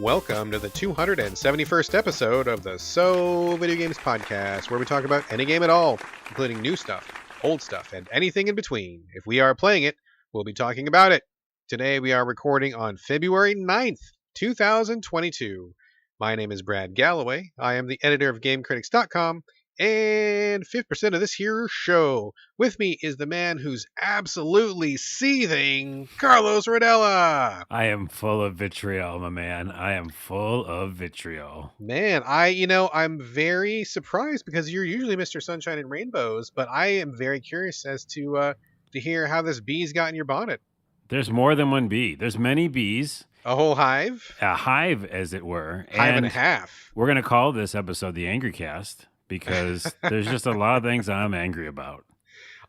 Welcome to the 271st episode of the So Video Games podcast, where we talk about any game at all, including new stuff, old stuff, and anything in between. If we are playing it, we'll be talking about it. Today we are recording on February 9th, 2022. My name is Brad Galloway. I am the editor of GameCritics.com and 5th% of this here show. With me is the man who's absolutely seething, Carlos Rodella. I am full of vitriol, my man. I am full of vitriol. Man, I'm very surprised because you're usually Mr. Sunshine and Rainbows, but I am very curious as to hear how this bee's got in your bonnet. There's more than one bee. There's many bees. A whole hive? A hive, as it were. Hive and a half. We're going to call this episode the Angrycast because there's just a lot of things I'm angry about.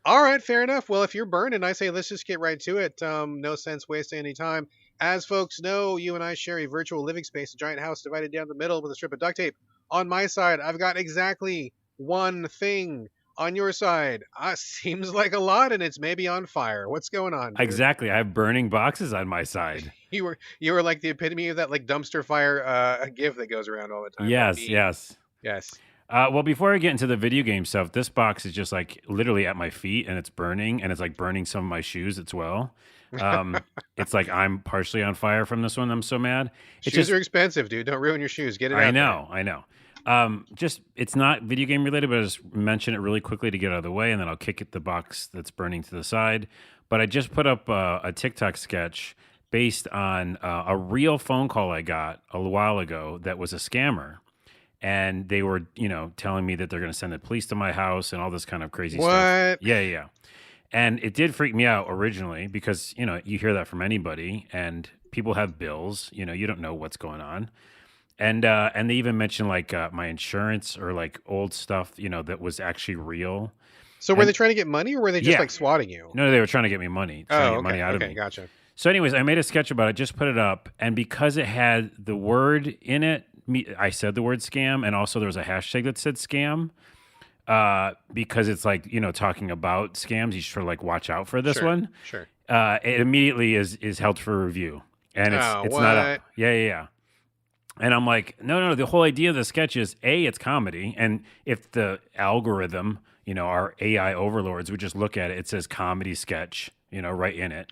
All right, fair enough. Well, if you're burning, I say let's just get right to it. No sense wasting any time. As folks know, you and I share a virtual living space, a giant house divided down the middle with a strip of duct tape. On my side, I've got exactly one thing. On your side, seems like a lot, and it's maybe on fire. What's going on, dude? Exactly. I have burning boxes on my side. You were like the epitome of that like dumpster fire gif that goes around all the time. Yes. Well, before I get into the video game stuff, this box is just like literally at my feet, and it's burning, and it's like burning some of my shoes as well. It's like I'm partially on fire from this one. I'm so mad. Shoes are expensive, dude. Don't ruin your shoes. Get it out there. I know. It's not video game related, but I just mention it really quickly to get out of the way, and then I'll kick at the box that's burning to the side. But I just put up a TikTok sketch based on a real phone call I got a while ago that was a scammer. And they were, telling me that they're going to send the police to my house and all this kind of crazy stuff. Yeah. And it did freak me out originally because, you hear that from anybody and people have bills, you don't know what's going on. And they even mentioned like my insurance or like old stuff, that was actually real. So were they trying to get money or were they just like swatting you? No, they were trying to get me money. Money out of me. Okay, gotcha. So anyways, I made a sketch about it, just put it up. And because it had the word in it, I said the word scam, and also there was a hashtag that said scam because it's like, talking about scams. You should like watch out for this one. Sure. It immediately is held for review, and it's not up. Yeah. And I'm like, no. The whole idea of the sketch is it's comedy, and if the algorithm, our AI overlords would just look at it, it says comedy sketch, right in it,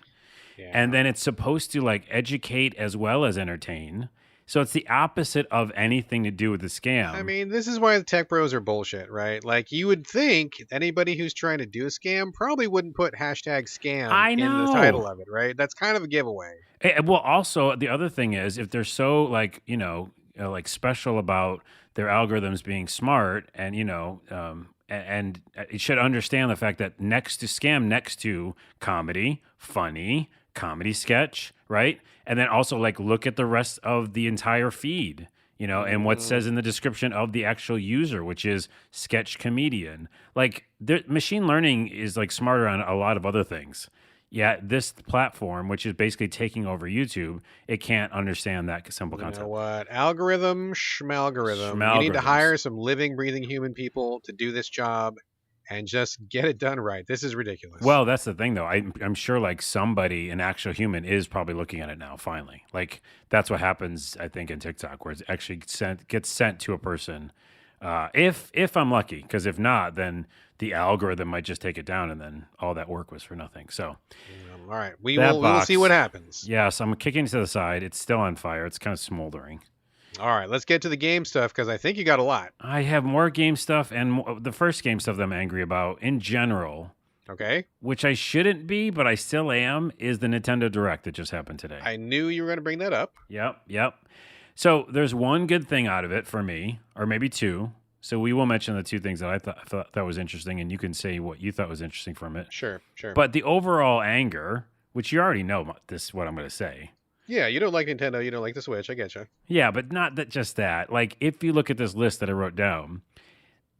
and then it's supposed to like educate as well as entertain. So it's the opposite of anything to do with the scam. I mean, this is why the tech bros are bullshit, right? Like, you would think anybody who's trying to do a scam probably wouldn't put hashtag scam in the title of it, right? That's kind of a giveaway. Well, also, the other thing is, if they're so, like, like special about their algorithms being smart and, and it should understand the fact that next to comedy, funny, comedy sketch, right? And then also like look at the rest of the entire feed, and what says in the description of the actual user, which is sketch comedian. Like machine learning is like smarter on a lot of other things. Yeah, this platform, which is basically taking over YouTube, it can't understand that simple concept. You know what? Schmalgorithm. You need to hire some living, breathing human people to do this job and just get it done right. This is ridiculous. Well, that's the thing, though. I'm sure, like, somebody, an actual human, is probably looking at it now, finally. Like, that's what happens, I think, in TikTok, where it actually gets sent to a person. If I'm lucky, because if not, then the algorithm might just take it down, and then all that work was for nothing. So, all right. We will see what happens. Yes, I'm kicking to the side. It's still on fire. It's kind of smoldering. All right, let's get to the game stuff because I think you got a lot. I have more game stuff, and the first game stuff that I'm angry about in general, okay, which I shouldn't be, but I still am, is the Nintendo Direct that just happened today. I knew you were going to bring that up. Yep. So there's one good thing out of it for me, or maybe two. So we will mention the two things that I thought that was interesting, and you can say what you thought was interesting from it. Sure. But the overall anger, which you already know this, what I'm going to say. Yeah, you don't like Nintendo, you don't like the Switch, I get you. Yeah, but not just that. Like, if you look at this list that I wrote down,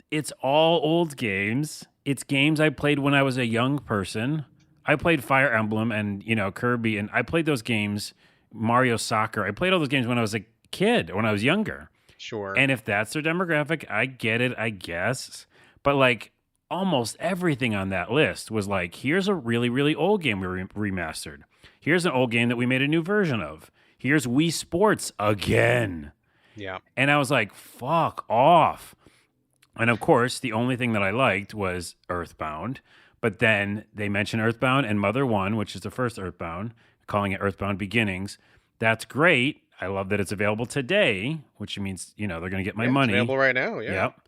it's all old games. It's games I played when I was a young person. I played Fire Emblem and, Kirby, and I played those games, Mario Soccer. I played all those games when I was a kid, when I was younger. Sure. And if that's their demographic, I get it, I guess. But, like, almost everything on that list was like, here's a really, really old game we remastered. Here's an old game that we made a new version of. Here's Wii Sports again. Yeah. And I was like, fuck off. And of course, the only thing that I liked was Earthbound. But then they mentioned Earthbound and Mother 1, which is the first Earthbound, calling it Earthbound Beginnings. That's great. I love that it's available today, which means, they're going to get my money. It's available right now, yeah. Yep.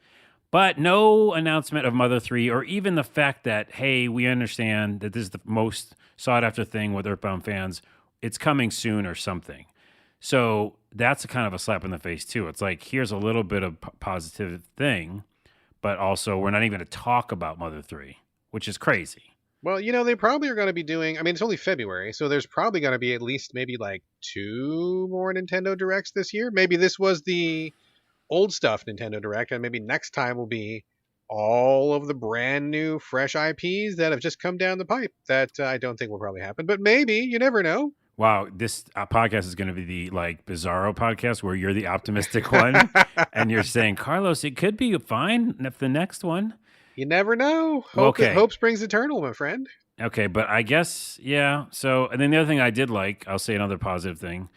But no announcement of Mother 3 or even the fact that, hey, we understand that this is the most sought-after thing with Earthbound fans. It's coming soon or something. So that's a kind of a slap in the face, too. It's like, here's a little bit of positive thing, but also we're not even going to talk about Mother 3, which is crazy. Well, they probably are going to be doing, I mean, it's only February, so there's probably going to be at least maybe like 2 more Nintendo Directs this year. Maybe this was the old stuff Nintendo Direct, and maybe next time will be all of the brand new, fresh IPs that have just come down the pipe. That I don't think will probably happen, but maybe, you never know. Wow, this podcast is going to be the Bizarro podcast where you're the optimistic one, and you're saying, Carlos, it could be fine if the next one. You never know. Hope springs eternal, my friend. Okay, but I guess, yeah. So, and then the other thing I did like, I'll say another positive thing,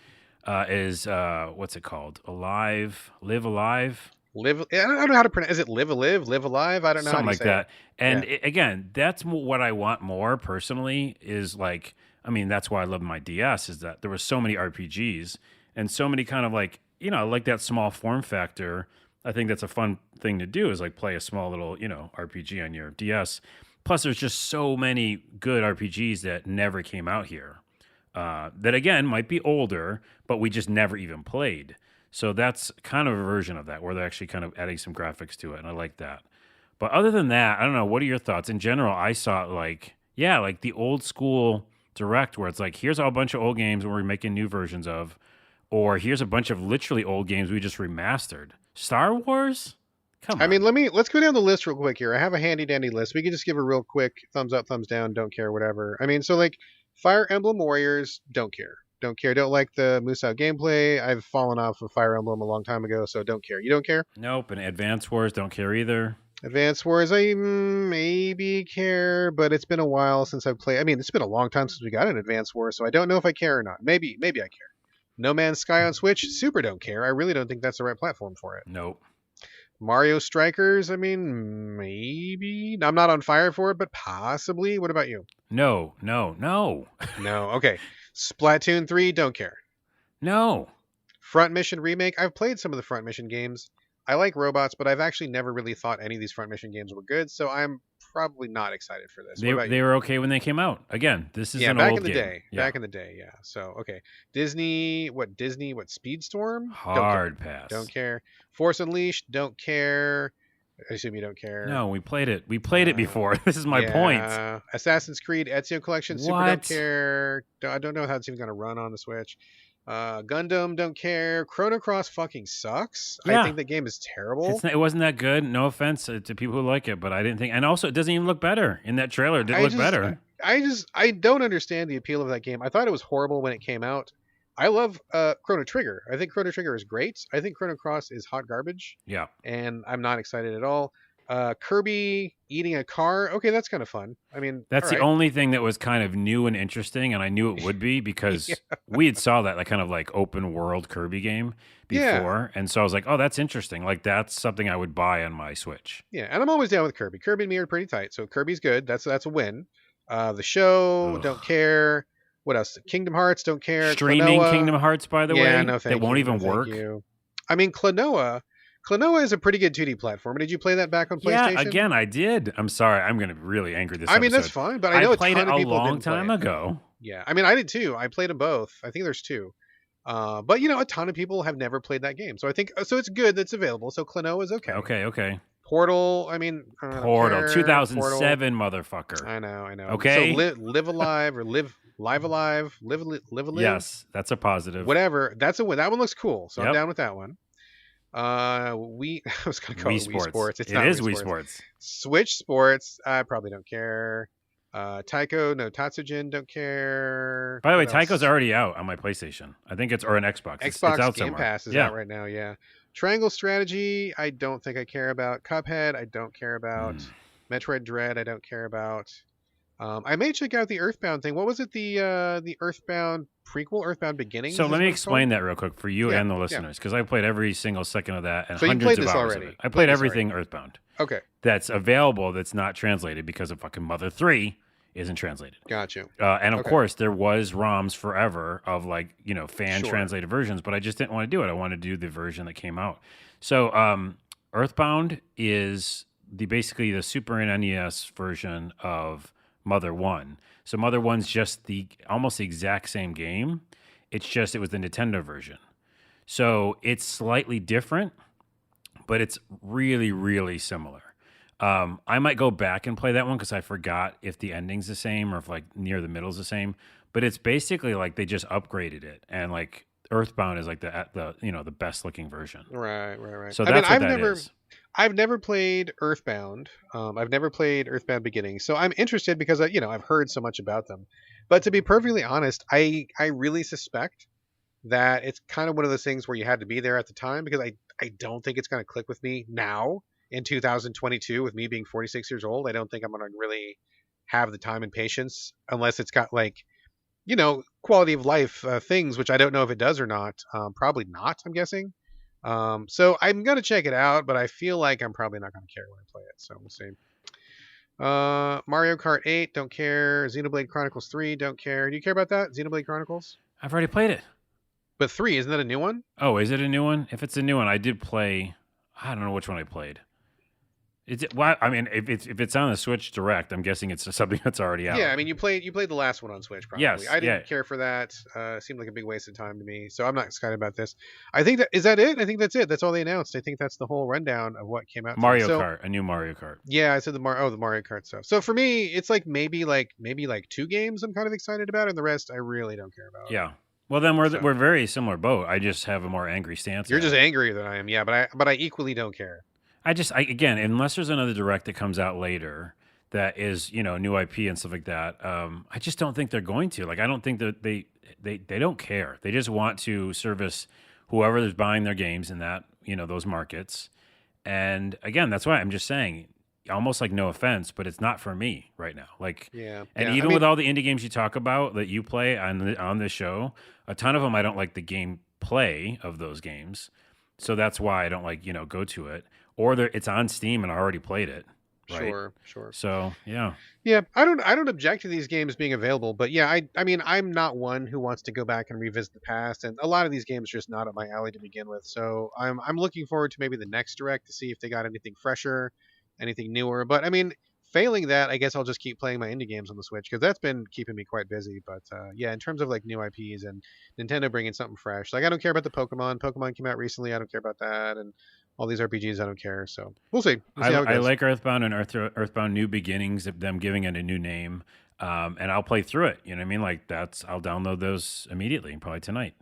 is, what's it called? Live Alive? I don't know how to pronounce. Is it Live Alive? I don't know. Something how to like say that. It. And again, that's what I want more personally is like, I mean, that's why I love my DS is that there were so many RPGs and so many kind of like, like that small form factor. I think that's a fun thing to do is like play a small little, RPG on your DS. Plus, there's just so many good RPGs that never came out here. That again might be older, but we just never even played. So that's kind of a version of that where they're actually kind of adding some graphics to it, and I like that. But other than that, I don't know. What are your thoughts? In general, I saw it like the old school Direct where it's like, here's a bunch of old games we're making new versions of, or here's a bunch of literally old games we just remastered. Star Wars? Come on. I mean, let's go down the list real quick here. I have a handy dandy list. We can just give a real quick thumbs up, thumbs down, don't care, whatever. I mean, so like Fire Emblem Warriors, don't care. Don't care. Don't like the Musou gameplay. I've fallen off of Fire Emblem a long time ago, so don't care. You don't care? Nope. And Advance Wars, don't care either. Advance Wars, I maybe care, but it's been a while since I've played. I mean, it's been a long time since we got an Advance Wars, so I don't know if I care or not. Maybe I care. No Man's Sky on Switch, super don't care. I really don't think that's the right platform for it. Nope. Mario Strikers, I mean, maybe. I'm not on fire for it, but possibly. What about you? No. No, okay. Splatoon 3, don't care. No. Front Mission Remake, I've played some of the Front Mission games. I like robots, but I've actually never really thought any of these Front Mission games were good, so I'm probabed not excited for this. They were okay when they came out. Again, this is an back old in the game. day. Back in the day, yeah. So, okay. Disney, Speedstorm? Hard pass. Don't care. Force Unleashed, don't care. I assume you don't care. No, we played it. We played it before. This is my point. Assassin's Creed Ezio Collection, super don't care. I don't know how it's even going to run on the Switch. Gundam, don't care. Chrono Cross fucking sucks. Yeah. I think the game is terrible. It wasn't that good. No offense to people who like it, but I didn't think. And also, it doesn't even look better in that trailer. It didn't look better. I don't understand the appeal of that game. I thought it was horrible when it came out. I love Chrono Trigger. I think Chrono Trigger is great. I think Chrono Cross is hot garbage. Yeah. And I'm not excited at all. Kirby eating a car. Okay, that's kind of fun. I mean, that's the only thing that was kind of new and interesting, and I knew it would be because we had saw that kind of like open world Kirby game before, and so I was like, oh, that's interesting. Like that's something I would buy on my Switch. Yeah, and I'm always down with Kirby. Kirby and me are pretty tight, so Kirby's good. That's a win. The show, don't care. What else? Kingdom Hearts, don't care. Streaming Klonoa. Kingdom Hearts, by the way, no, that won't even work. I mean, Klonoa is a pretty good 2D platformer. Did you play that back on PlayStation? Yeah, again, I did. I'm sorry. I'm going to be really angry this I mean, episode. that's fine, but I know I played it a long time ago. Yeah, I mean, I did too. I played them both. I think there's 2. But, a ton of people have never played that game. So I think, it's good that's available. So Klonoa is okay. Okay. Portal, I mean... Portal, 2007, motherfucker. I know. Okay. So Live Alive or Live Alive, Live Alive. Yes, that's a positive. Whatever. That's a win. That one looks cool. So I'm down with that one. I was going to call it Wii Sports. It is Wii Sports. Switch Sports, I probably don't care. Taiko no Tatsujin, don't care. By the way, Taiko's already out on my PlayStation. I think or an Xbox. Xbox it's out Game somewhere. Pass is out right now, yeah. Triangle Strategy, I don't think I care about. Cuphead, I don't care about. Metroid Dread, I don't care about. I may check out the Earthbound thing. What was it? The Earthbound prequel, Earthbound So Beginnings, let is me what it's called. explain that real quick for you Yeah, and the yeah. listeners, because I played every single second of that and So you hundreds played of this hours of already. it. I You played this already. everything Earthbound Okay, that's available that's not translated because of fucking Mother 3 isn't translated. got you. And of Okay, course, there was ROMs forever of like, fan sure. translated versions, but I just didn't want to do it. I wanted to do the version that came out. So, Earthbound is basically the Super NES version of Mother 1. So Mother 1's just the almost the exact same game. It's just it was the Nintendo version. So it's slightly different, but it's really, really similar. I might go back and play that one because I forgot if the ending's the same or if like near the middle's the same. But it's basically like they just upgraded it, and like Earthbound is like the best looking version. Right. So I mean, that's what that is. I've never played Earthbound. I've never played Earthbound Beginnings, so I'm interested because I've heard so much about them. But to be perfectly honest, I really suspect that it's kind of one of those things where you had to be there at the time because I don't think it's going to click with me now in 2022 with me being 46 years old. I don't think I'm going to really have the time and patience unless it's got like quality of life things, which I don't know if it does or not. Probably not, I'm guessing. So I'm gonna check it out, but I feel like I'm probably not gonna care when I play it. So we'll see. Mario Kart 8, don't care. Xenoblade Chronicles 3, don't care. Do you care about that? Xenoblade Chronicles? I've already played it. But 3, isn't that a new one? Oh, is it a new one? If it's a new one, I did play. I don't know which one I played. Well, I mean, if it's on the Switch Direct, I'm guessing it's something that's already out. Yeah, I mean, you played the last one on Switch, probably. Yes, I didn't care for that. Seemed like a big waste of time to me, so I'm not excited about this. I think that is that it. I think that's it. That's all they announced. I think that's the whole rundown of what came out. Mario Kart, a new Mario Kart. Yeah, I said the Mario Kart stuff. So for me, it's like maybe like 2 games I'm kind of excited about, and the rest I really don't care about. Yeah. Well, then we're very similar boat. I just have a more angry stance. You're just angrier than I am. Yeah, but I equally don't care. Again, unless there's another direct that comes out later that is, new IP and stuff like that, I just don't think they're going to. Like, I don't think that they don't care. They just want to service whoever is buying their games in that, those markets. And again, that's why I'm just saying, almost like no offense, but it's not for me right now. Like, even with all the indie games you talk about that you play on this show, a ton of them I don't like the gameplay of those games. So that's why I don't like, go to it. Or it's on Steam and I already played it. Right? Sure. So yeah. I don't object to these games being available, but yeah, I mean I'm not one who wants to go back and revisit the past, and a lot of these games are just not up my alley to begin with. So I'm looking forward to maybe the next direct to see if they got anything fresher, anything newer. But I mean, failing that, I guess I'll just keep playing my indie games on the Switch because that's been keeping me quite busy. But yeah, in terms of like new IPs and Nintendo bringing something fresh, like I don't care about the Pokemon. Pokemon came out recently. I don't care about that, and all these RPGs, I don't care. So we'll see. We'll see how it goes. I like Earthbound and Earthbound New Beginnings, them giving it a new name, and I'll play through it. You know what I mean? Like I'll download those immediately, probably tonight.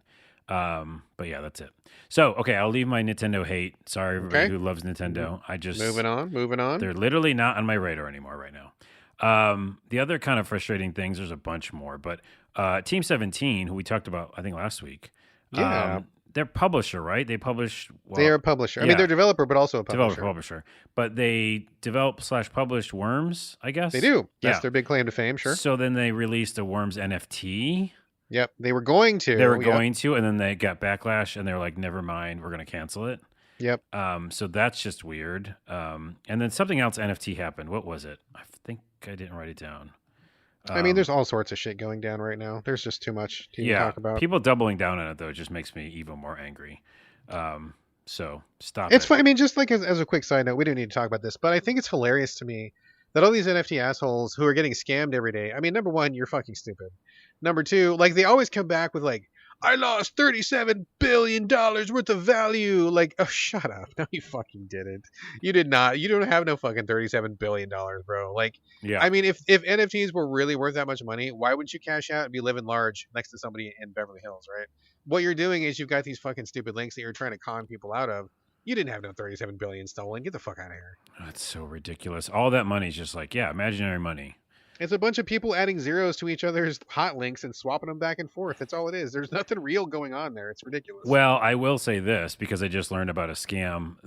But yeah, that's it. So okay, I'll leave my Nintendo hate. Sorry, everybody who loves Nintendo. I just moving on. They're literally not on my radar anymore right now. The other kind of frustrating things, there's a bunch more, but Team 17, who we talked about, I think last week. Yeah. They're publisher, right? They publish. Well, they are a publisher. I mean, they're developer, but also a publisher. Publisher. But they develop/publish Worms, I guess. They do. That's their big claim to fame, sure. So then they released a Worms NFT. Yep, they were going to. And then they got backlash, and they were like, "Never mind, we're going to cancel it." Yep. So that's just weird. And then something else NFT happened. What was it? I think I didn't write it down. I mean, there's all sorts of shit going down right now. There's just too much to talk about. People doubling down on it, though, just makes me even more angry. So stop It's fun. I mean, just like as a quick side note, we don't need to talk about this, but I think it's hilarious to me that all these NFT assholes who are getting scammed every day. I mean, number one, you're fucking stupid. Number two, like they always come back with like, I lost $37 billion worth of value. Like, oh, shut up. No, you fucking didn't. You did not. You don't have no fucking $37 billion, bro. Like, I mean, if NFTs were really worth that much money, why wouldn't you cash out and be living large next to somebody in Beverly Hills, right? What you're doing is you've got these fucking stupid links that you're trying to con people out of. You didn't have no 37 billion stolen. Get the fuck out of here. That's so ridiculous. All that money is just like, imaginary money. It's a bunch of people adding zeros to each other's hot links and swapping them back and forth. That's all it is. There's nothing real going on there. It's ridiculous. Well, I will say this because I just learned about a scam.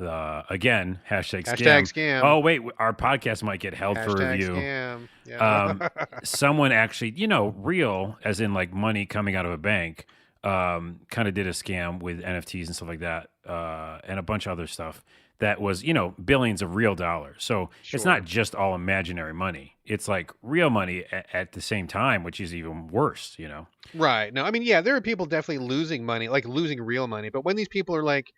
Again, hashtag Hashtag scam. scam. Oh, wait, our podcast might get held for Hashtag review. scam. Yeah. Someone actually, real, as in like money coming out of a bank, kind of did a scam with NFTs and stuff like that, and a bunch of other stuff that was, billions of real dollars. So it's Sure. not just all imaginary money. It's like real money at the same time, which is even worse, Right. No, I mean, yeah, there are people definitely losing money, like losing real money. But when these people are like,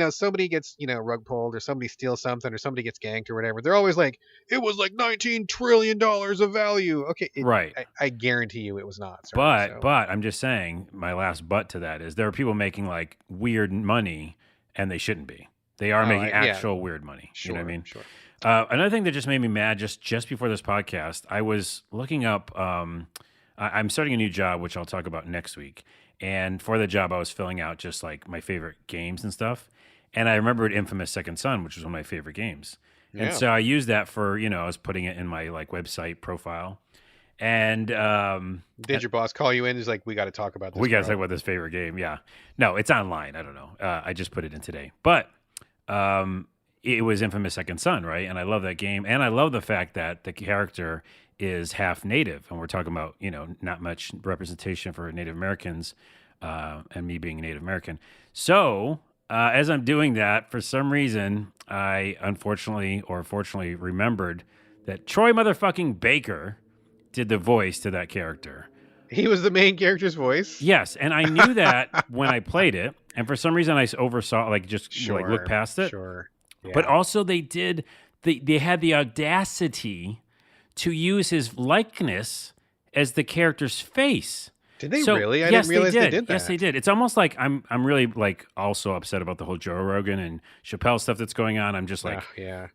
somebody gets, rug pulled or somebody steals something or somebody gets ganked or whatever, they're always like, it was like $19 trillion of value. Okay. Right. I guarantee you it was not. Certainly, But I'm just saying, my last but to that is there are people making like weird money and they shouldn't be. They are making actual weird money. Sure, You know what I mean? Sure. Another thing that just made me mad just before this podcast, I was looking up. I'm starting a new job, which I'll talk about next week. And for the job, I was filling out just like my favorite games and stuff. And I remembered Infamous Second Son, which was one of my favorite games. Yeah. And so I used that for, I was putting it in my like website profile. And did your boss call you in? He's like, we got to talk about this. We got to talk about this favorite game. Yeah. No, it's online. I don't know. I just put it in today. But it was Infamous Second Son, right? And I love that game. And I love the fact that the character is half native. And we're talking about, not much representation for Native Americans and me being a Native American. So as I'm doing that, for some reason, I unfortunately or fortunately remembered that Troy motherfucking Baker did the voice to that character. He was the main character's voice? Yes, and I knew that when I played it, and for some reason I oversaw, like looked past it. Sure. Yeah. But also they had the audacity to use his likeness as the character's face. Did they really? I didn't realize they did that. Yes, they did. It's almost like I'm really like also upset about the whole Joe Rogan and Chappelle stuff that's going on. I'm just like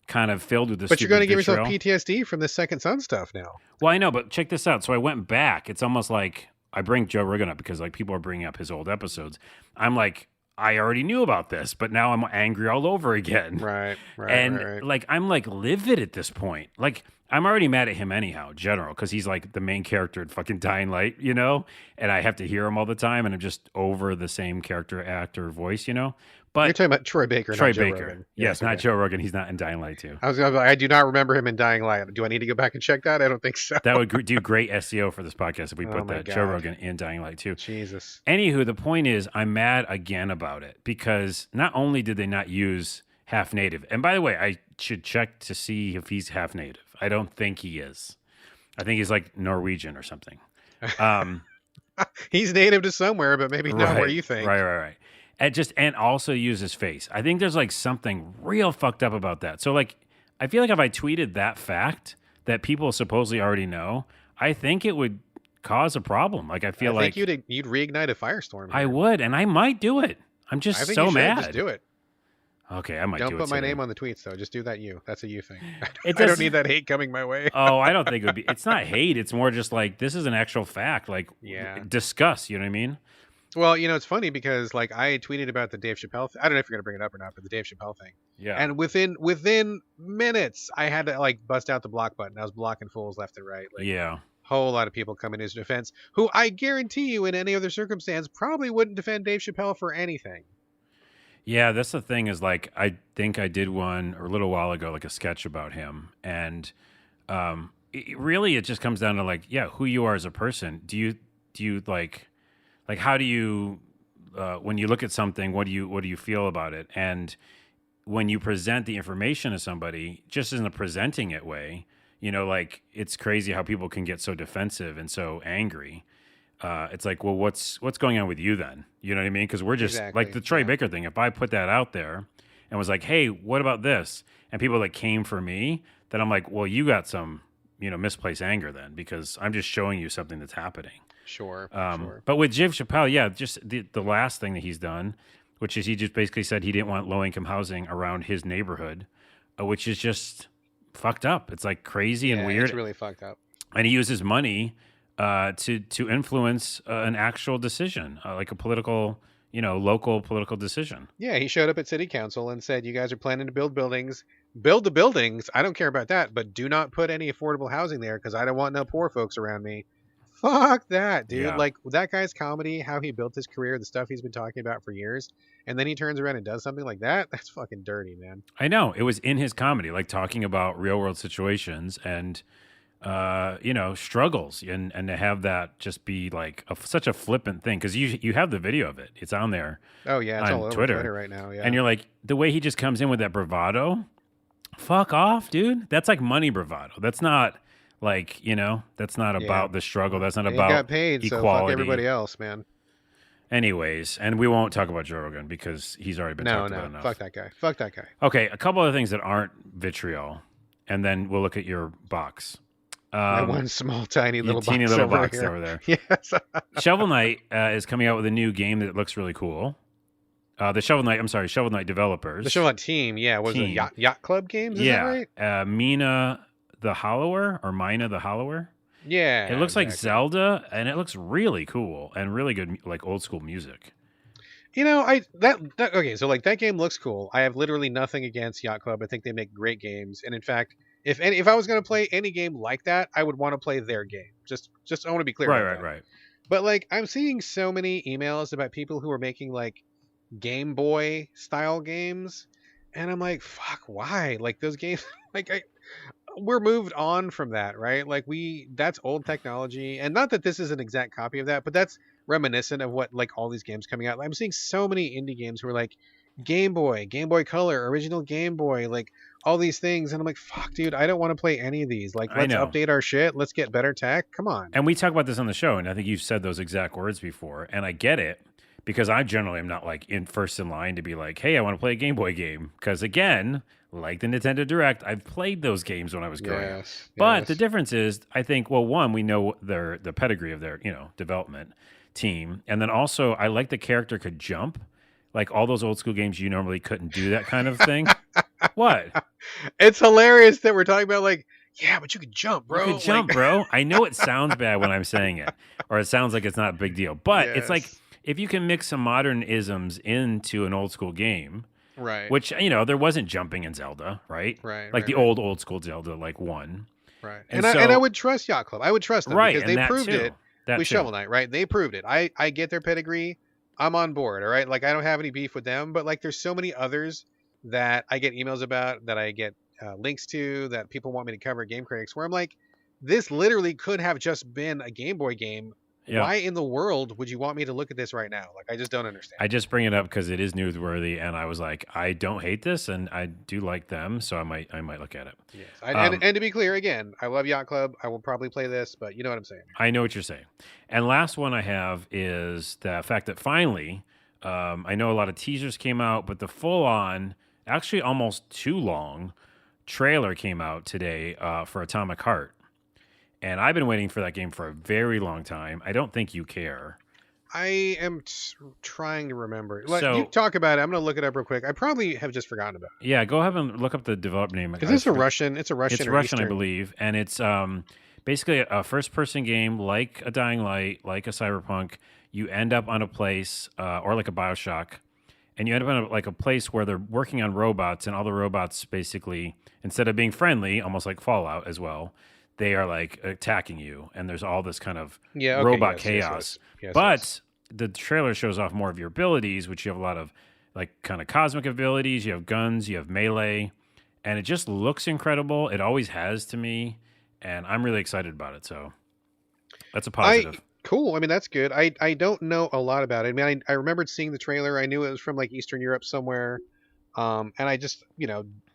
kind of filled with this. But you're going to give yourself PTSD from the Second Son stuff now. Well, I know, but check this out. So I went back. It's almost like I bring Joe Rogan up because like people are bringing up his old episodes. I'm like, I already knew about this, but now I'm angry all over again. Right. And like I'm like livid at this point. Like I'm already mad at him anyhow, general, because he's like the main character in fucking Dying Light, and I have to hear him all the time, and I'm just over the same character, actor, voice, But you're talking about Troy Baker, not Joe Rogan. Yes, not Joe Rogan. He's not in Dying Light too. I do not remember him in Dying Light. Do I need to go back and check that? I don't think so. That would do great SEO for this podcast if we put that Joe Rogan in Dying Light too. Jesus. Anywho, the point is, I'm mad again about it because not only did they not use half native, and by the way, I should check to see if he's half native. I don't think he is. I think he's like Norwegian or something. He's native to somewhere, but maybe not where you think. Right. And also use his face. I think there's like something real fucked up about that. So like, I feel like if I tweeted that fact that people supposedly already know, I think it would cause a problem. Like I think you'd reignite a firestorm. I would, and I might do it. I'm just so mad. Just do it. Okay, I might do it. Don't put my name on the tweets, though. Just do that That's a you thing. I don't need that hate coming my way. Oh, I don't think it would be. It's not hate. It's more just like, this is an actual fact. Like, discuss, you know what I mean? Well, it's funny because like I tweeted about the Dave Chappelle. I don't know if you're going to bring it up or not, but the Dave Chappelle thing. Yeah. And within minutes, I had to like bust out the block button. I was blocking fools left and right. Like, whole lot of people coming to his defense who I guarantee you in any other circumstance probably wouldn't defend Dave Chappelle for anything. Yeah, that's the thing is like, I think I did one a little while ago, like a sketch about him. And it just comes down to like, who you are as a person. Do you like how do you, when you look at something, what do you feel about it? And when you present the information to somebody, just in a presenting it way, like it's crazy how people can get so defensive and so angry. It's like, well, what's going on with you then? You know what I mean? Because we're just like the Troy Baker thing. If I put that out there and was like, hey, what about this? And people like came for me, then I'm like, well, you got some, misplaced anger then, because I'm just showing you something that's happening. Sure. But with Dave Chappelle, just the last thing that he's done, which is he just basically said he didn't want low income housing around his neighborhood, which is just fucked up. It's like crazy and weird. It's really fucked up. And he uses money to influence an actual decision, like a political, local political decision. Yeah, he showed up at city council and said, "You guys are planning to build buildings. Build the buildings. I don't care about that, but do not put any affordable housing there because I don't want no poor folks around me." Fuck that, dude. Yeah. Like that guy's comedy, how he built his career, the stuff he's been talking about for years, and then he turns around and does something like that. That's fucking dirty, man. I know. It was in his comedy, like talking about real world situations and struggles, and to have that just be like such a flippant thing, because you have the video of it. It's on there. Oh yeah, it's on all over Twitter right now. Yeah, and you're like, the way he just comes in with that bravado, fuck off, dude. That's like money bravado. That's not like that's not about the struggle. That's not about he got paid, equality. so fuck everybody else, man. Anyways, and we won't talk about Joe Rogan because he's already been talked about enough. Fuck that guy. Fuck that guy. Okay, a couple of things that aren't vitriol, and then we'll look at your box. That one small, tiny little teeny box little over box here. over there. Yes. Shovel Knight is coming out with a new game that looks really cool. The Shovel Knight developers. The Shovel Knight team, yeah. Was it Yacht Club Games? Is that right? Mina the Hollower. Yeah. It looks like Zelda, and it looks really cool and really good, like old school music. Okay, so like that game looks cool. I have literally nothing against Yacht Club. I think they make great games, and in fact, if I was going to play any game like that, I would want to play their game. Just I want to be clear. Right. But like, I'm seeing so many emails about people who are making like Game Boy style games, and I'm like, fuck, why? Like those games, we're moved on from that, right? Like that's old technology, and not that this is an exact copy of that, but that's reminiscent of what like all these games coming out. I'm seeing so many indie games who are like Game Boy Color, original Game Boy, like all these things, and I'm like, fuck, dude, I don't want to play any of these. Like, let's update our shit. Let's get better tech. Come on. And we talk about this on the show, and I think you've said those exact words before, and I get it. Because I generally am not like first in line to be like, hey, I want to play a Game Boy game. Because again, like the Nintendo Direct, I've played those games when I was growing up. But the difference is, I think, well, one, we know the pedigree of their development team, and then also I like the character could jump. Like all those old school games, you normally couldn't do that kind of thing. What? It's hilarious that we're talking about like, yeah, but you could jump, bro. You could jump, bro. I know it sounds bad when I'm saying it, or it sounds like it's not a big deal, but it's like, if you can mix some modern isms into an old school game, right? Which there wasn't jumping in Zelda, right? Right. Like the old school Zelda, like 1. Right. And I would trust Yacht Club. I would trust them because they proved it with Shovel Knight, right? They proved it. I get their pedigree. I'm on board. All right. Like I don't have any beef with them, but like there's so many others that I get emails about, that I get links to, that people want me to cover at Game Critics, where I'm like, this literally could have just been a Game Boy game. Yeah. Why in the world would you want me to look at this right now? Like, I just don't understand. I just bring it up because it is newsworthy, and I was like, I don't hate this, and I do like them, so I might look at it. Yes. And to be clear, again, I love Yacht Club. I will probably play this, but you know what I'm saying. I know what you're saying. And last one I have is the fact that finally, I know a lot of teasers came out, but the full-on, actually almost too long, trailer came out today for Atomic Heart. And I've been waiting for that game for a very long time. I don't think you care. I am trying to remember. You talk about it. I'm going to look it up real quick. I probably have just forgotten about it. Yeah, go ahead and look up the developer name. Is this a Russian? It's a Russian. It's Russian, Eastern? I believe. And it's basically a first-person game like a Dying Light, like a Cyberpunk. You end up on a place, or like a BioShock, and you end up in a place where they're working on robots, and all the robots basically, instead of being friendly, almost like Fallout as well, they are like attacking you, and there's all this kind of robot chaos. Yes. The trailer shows off more of your abilities, which you have a lot of like kind of cosmic abilities. You have guns, you have melee, and it just looks incredible. It always has to me, and I'm really excited about it. So that's a positive. Cool. I mean, that's good. I don't know a lot about it. I mean, I remembered seeing the trailer. I knew it was from like Eastern Europe somewhere. And I just,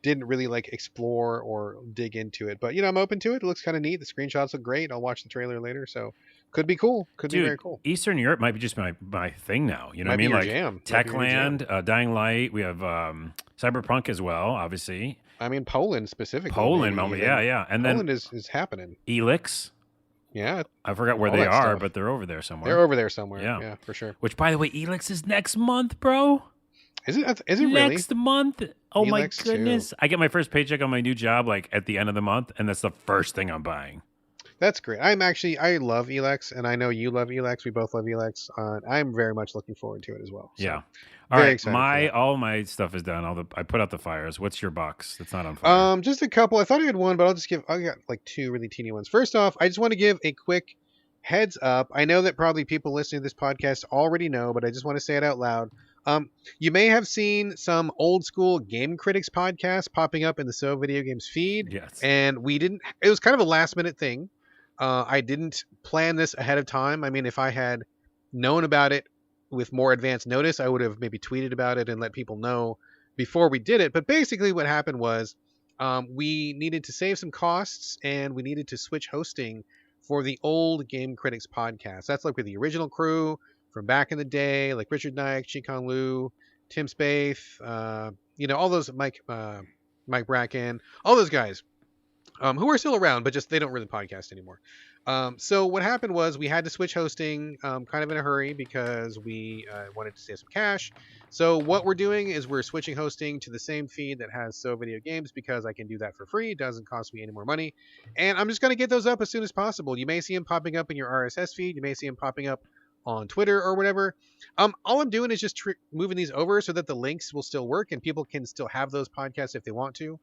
didn't really like explore or dig into it, but I'm open to it. It looks kind of neat. The screenshots look great. I'll watch the trailer later. So could be cool. Could be very cool. Eastern Europe might be just my thing now. You know what I mean? Like jam. Techland, Dying Light. We have Cyberpunk as well, obviously. I mean, Poland specifically. Yeah. And Poland is happening. Elix. Yeah. I forgot where they are, but they're over there somewhere. They're over there somewhere. Yeah, for sure. Which, by the way, Elix is next month, bro. Is it really? Next month? Oh Elix my goodness. I get my first paycheck on my new job like at the end of the month, and that's the first thing I'm buying. That's great. I love Elex, and I know you love Elex. We both love Elex. I'm very much looking forward to it as well. So Yeah. All very right. excited for that. All my stuff is done. I put out the fires. What's your box that's not on fire? Just a couple. I thought I had one, but I got like two really teeny ones. First off, I just want to give a quick heads up. I know that probably people listening to this podcast already know, but I just want to say it out loud. You may have seen some old school game critics podcasts popping up in the So Video Games feed, Yes. and we didn't. It was kind of a last minute thing. I didn't plan this ahead of time. I mean, if I had known about it with more advance notice, I would have maybe tweeted about it and let people know before we did it. But basically, what happened was we needed to save some costs and we needed to switch hosting for the old Game Critics podcast. That's like with the original crew from back in the day, like Richard Nike, Chikon Lu, Tim Spaeth, all those Mike Bracken, all those guys. Who are still around, but just they don't really podcast anymore. So what happened was we had to switch hosting kind of in a hurry because we wanted to save some cash. So what we're doing is we're switching hosting to the same feed that has So Video Games because I can do that for free. It doesn't cost me any more money. And I'm just going to get those up as soon as possible. You may see them popping up in your RSS feed. You may see them popping up on Twitter or whatever. All I'm doing is just moving these over so that the links will still work and people can still have those podcasts if they want to.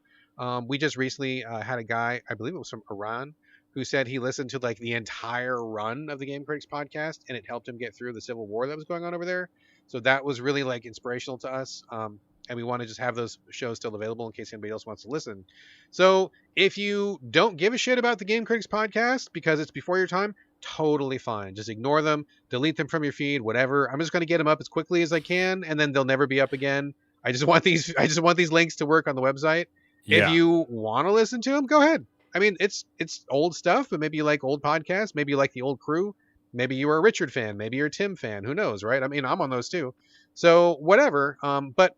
We just recently had a guy, I believe it was from Iran, who said he listened to like the entire run of the Game Critics podcast and it helped him get through the civil war that was going on over there. So that was really like inspirational to us. And we want to just have those shows still available in case anybody else wants to listen. So if you don't give a shit about the Game Critics podcast because it's before your time, totally fine. Just ignore them, delete them from your feed, whatever. I'm just going to get them up as quickly as I can and then they'll never be up again. I just want these links to work on the website. Yeah. If you want to listen to them, go ahead. I mean, it's old stuff, but maybe you like old podcasts. Maybe you like the old crew. Maybe you were a Richard fan. Maybe you're a Tim fan. Who knows, right? I mean, I'm on those too. So whatever. But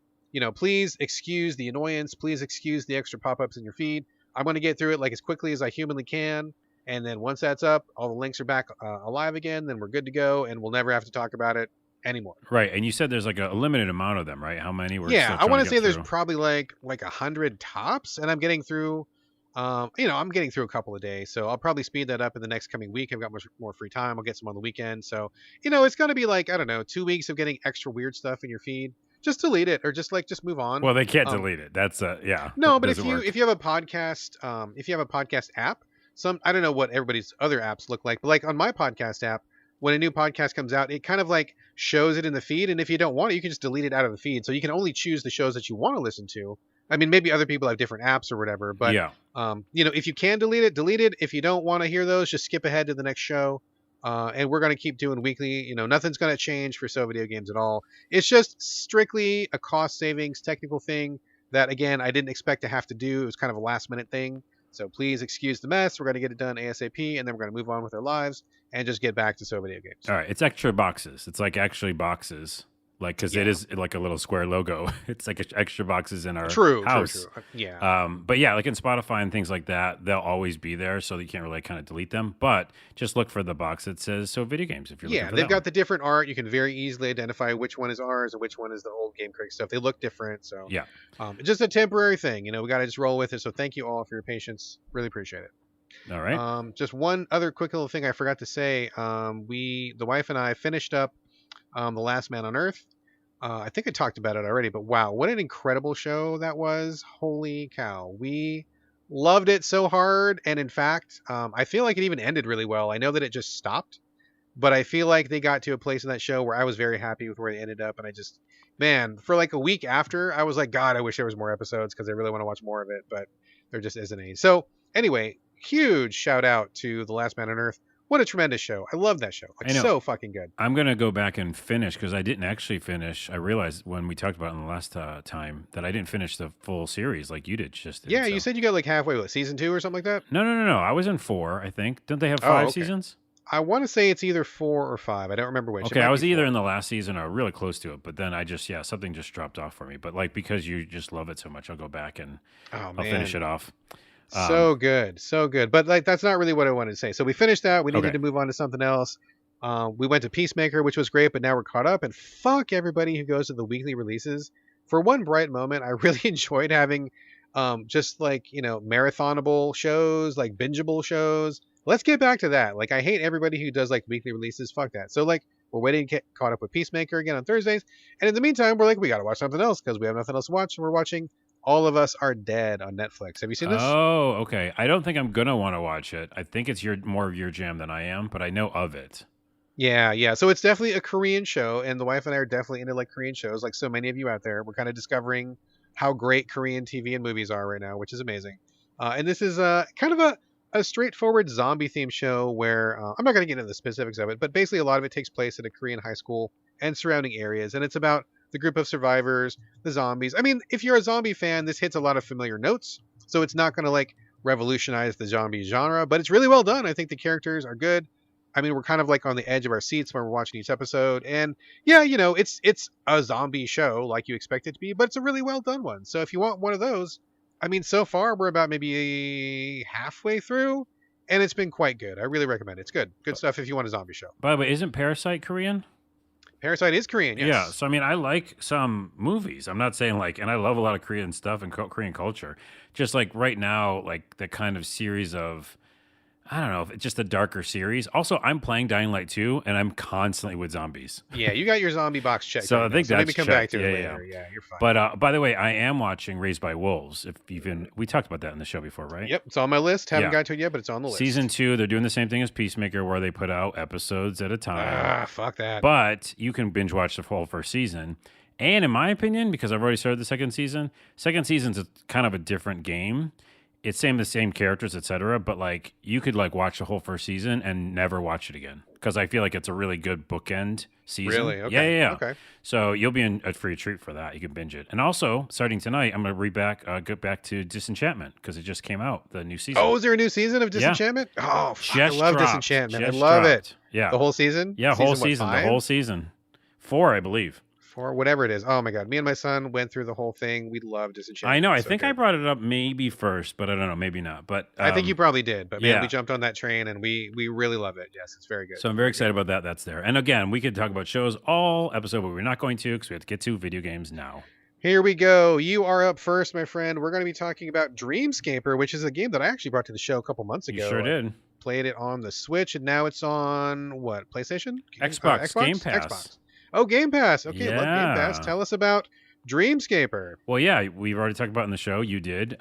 please excuse the annoyance. Please excuse the extra pop-ups in your feed. I'm going to get through it like as quickly as I humanly can. And then once that's up, all the links are back alive again. Then we're good to go, and we'll never have to talk about it anymore. Right, and you said there's like a limited amount of them, right? How many were? Yeah, I want to say there's through? probably like 100 tops, and I'm getting through. I'm getting through a couple a day, so I'll probably speed that up in the next coming week. I've got much more free time. I'll get some on the weekend, so it's going to be like 2 weeks of getting extra weird stuff in your feed. Just delete it, or just move on. Well, they can't delete it. That's yeah. No, but if you have a podcast app, I don't know what everybody's other apps look like, but like on my podcast app, when a new podcast comes out, it kind of like shows it in the feed. And if you don't want it, you can just delete it out of the feed. So you can only choose the shows that you want to listen to. I mean, maybe other people have different apps or whatever, but yeah. If you can delete it, delete it. If you don't want to hear those, just skip ahead to the next show. And we're going to keep doing weekly. Nothing's going to change for So Video Games at all. It's just strictly a cost savings technical thing that, again, I didn't expect to have to do. It was kind of a last minute thing. So please excuse the mess. We're going to get it done ASAP, and then we're going to move on with our lives and just get back to So Video Games. All right. It's extra boxes. It's like actually boxes. Like, because it is like a little square logo. It's like extra boxes in our house. True. Yeah. But yeah, like in Spotify and things like that, they'll always be there, so you can't really kind of delete them. But just look for the box that says So Video Games if you're looking for they've got one. the different art. You can very easily identify which one is ours and which one is the old Game Critics stuff. They look different, so Yeah. Just a temporary thing. We got to just roll with it. So thank you all for your patience. Really appreciate it. All right. Just one other quick little thing I forgot to say. The wife and I finished up The Last Man on Earth. I think I talked about it already, but wow, what an incredible show that was. Holy cow. We loved it so hard. And in fact, I feel like it even ended really well. I know that it just stopped, but I feel like they got to a place in that show where I was very happy with where they ended up. And for like a week after, I was like, God, I wish there was more episodes because I really want to watch more of it, but there just isn't any. So anyway, huge shout out to The Last Man on Earth. What a tremendous show. I love that show. So fucking good. I'm going to go back and finish because I didn't actually finish. I realized when we talked about it in the last time that I didn't finish the full series like you did. Yeah, you said you got like halfway, season 2 or something like that? No. I was in 4, I think. Don't they have 5 seasons? I want to say it's either 4 or 5. I don't remember which. Okay, I was either in the last season or really close to it, but then something just dropped off for me. But like because you just love it so much, I'll go back and I'll finish it off. So good. But like that's not really what I wanted to say. So we finished that. We needed to move on to something else. We went to Peacemaker, which was great, but now we're caught up. And fuck everybody who goes to the weekly releases. For one bright moment, I really enjoyed having just like marathonable shows, like bingeable shows. let's get back to that. Like, I hate everybody who does like weekly releases. Fuck that. So like, we're waiting to get caught up with Peacemaker again on Thursdays, and in the meantime, we're like, we got to watch something else because we have nothing else to watch. And we're watching All of Us Are Dead on Netflix. Have you seen this? Oh, okay. I don't think I'm gonna want to watch it. I think it's more of your jam than I am, but I know of it. Yeah, yeah. So it's definitely a Korean show, and the wife and I are definitely into like Korean shows, like so many of you out there. We're kind of discovering how great Korean TV and movies are right now, which is amazing. And this is kind of a straightforward zombie themed show where I'm not going to get into the specifics of it, but basically a lot of it takes place at a Korean high school and surrounding areas, and it's about the group of survivors, the zombies. I mean, if you're a zombie fan, this hits a lot of familiar notes, so it's not going to like revolutionize the zombie genre, but it's really well done. I think the characters are good. I mean, we're kind of like on the edge of our seats when we're watching each episode. And yeah, it's a zombie show like you expect it to be, but it's a really well done one. So if you want one of those, I mean, so far we're about maybe halfway through, and it's been quite good. I really recommend it. It's good. Good stuff if you want a zombie show. By the way, isn't Parasite Korean? Parasite is Korean, yes. Yeah. So I mean, I like some movies. I'm not saying like, and I love a lot of Korean stuff and Korean culture. Just like right now, like the kind of series of, I don't know, if it's just a darker series. Also, I'm playing Dying Light 2, and I'm constantly with zombies. Yeah, you got your zombie box checked. So right I think now. that's maybe come back checked. to it Yeah, later. Yeah, you're fine. But by the way, I am watching Raised by Wolves. If even we talked about that in the show before, right? Yep, it's on my list. Haven't Yeah. got to it yet, but it's on the list. Season 2, they're doing the same thing as Peacemaker, where they put out episodes at a time. Ah, fuck that. But you can binge watch the whole first season. And in my opinion, because I've already started the second season's a kind of a different game. It's the same characters, etc. But like you could like watch the whole first season and never watch it again because I feel like it's a really good bookend season. Really? Okay. Yeah. Okay. So you'll be in a free treat for that. You can binge it. And also starting tonight, I'm gonna get back to Disenchantment because it just came out the new season. Oh, is there a new season of Disenchantment? Oh, fuck, I love Disenchantment. I love it. Yeah, the whole season. Yeah, whole season. The whole season. 4, I believe. 4, whatever it is. Oh my god, me and my son went through the whole thing. We love Disenchantment. I know. I So think good. I brought it up maybe first, but I don't know. Maybe not. But I think you probably did, but man, yeah. we jumped on that train and we really love it. Yes, it's very good. So I'm very excited about that. That's there. And again, we could talk about shows all episode, but we're not going to because we have to get to video games now. Here we go. You are up first, my friend. We're going to be talking about Dreamscaper, which is a game that I actually brought to the show a couple months ago. You sure did. Played it on the Switch, and now it's on what? PlayStation? Xbox Game Pass. Xbox. Oh, Game Pass. Okay, love Game Pass. Yeah. Tell us about Dreamscaper. Well, yeah, we've already talked about it in the show. You did.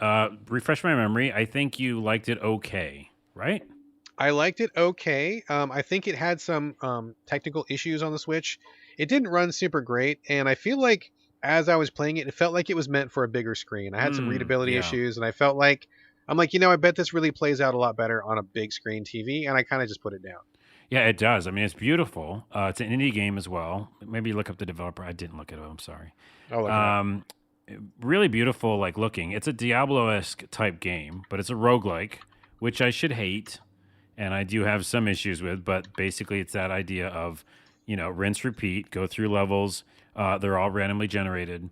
Refresh my memory. I think you liked it okay, right? I liked it okay. I think it had some technical issues on the Switch. It didn't run super great, and I feel like as I was playing it, it felt like it was meant for a bigger screen. I had some readability yeah. issues, and I felt like I bet this really plays out a lot better on a big screen TV, and I kind of just put it down. Yeah, it does. I mean, it's beautiful. It's an indie game as well. Maybe look up the developer. I didn't look it up. I'm sorry. Oh, look it up. Really beautiful, like looking. It's a Diablo-esque type game, but it's a roguelike, which I should hate, and I do have some issues with. But basically, it's that idea of, rinse, repeat, go through levels. They're all randomly generated.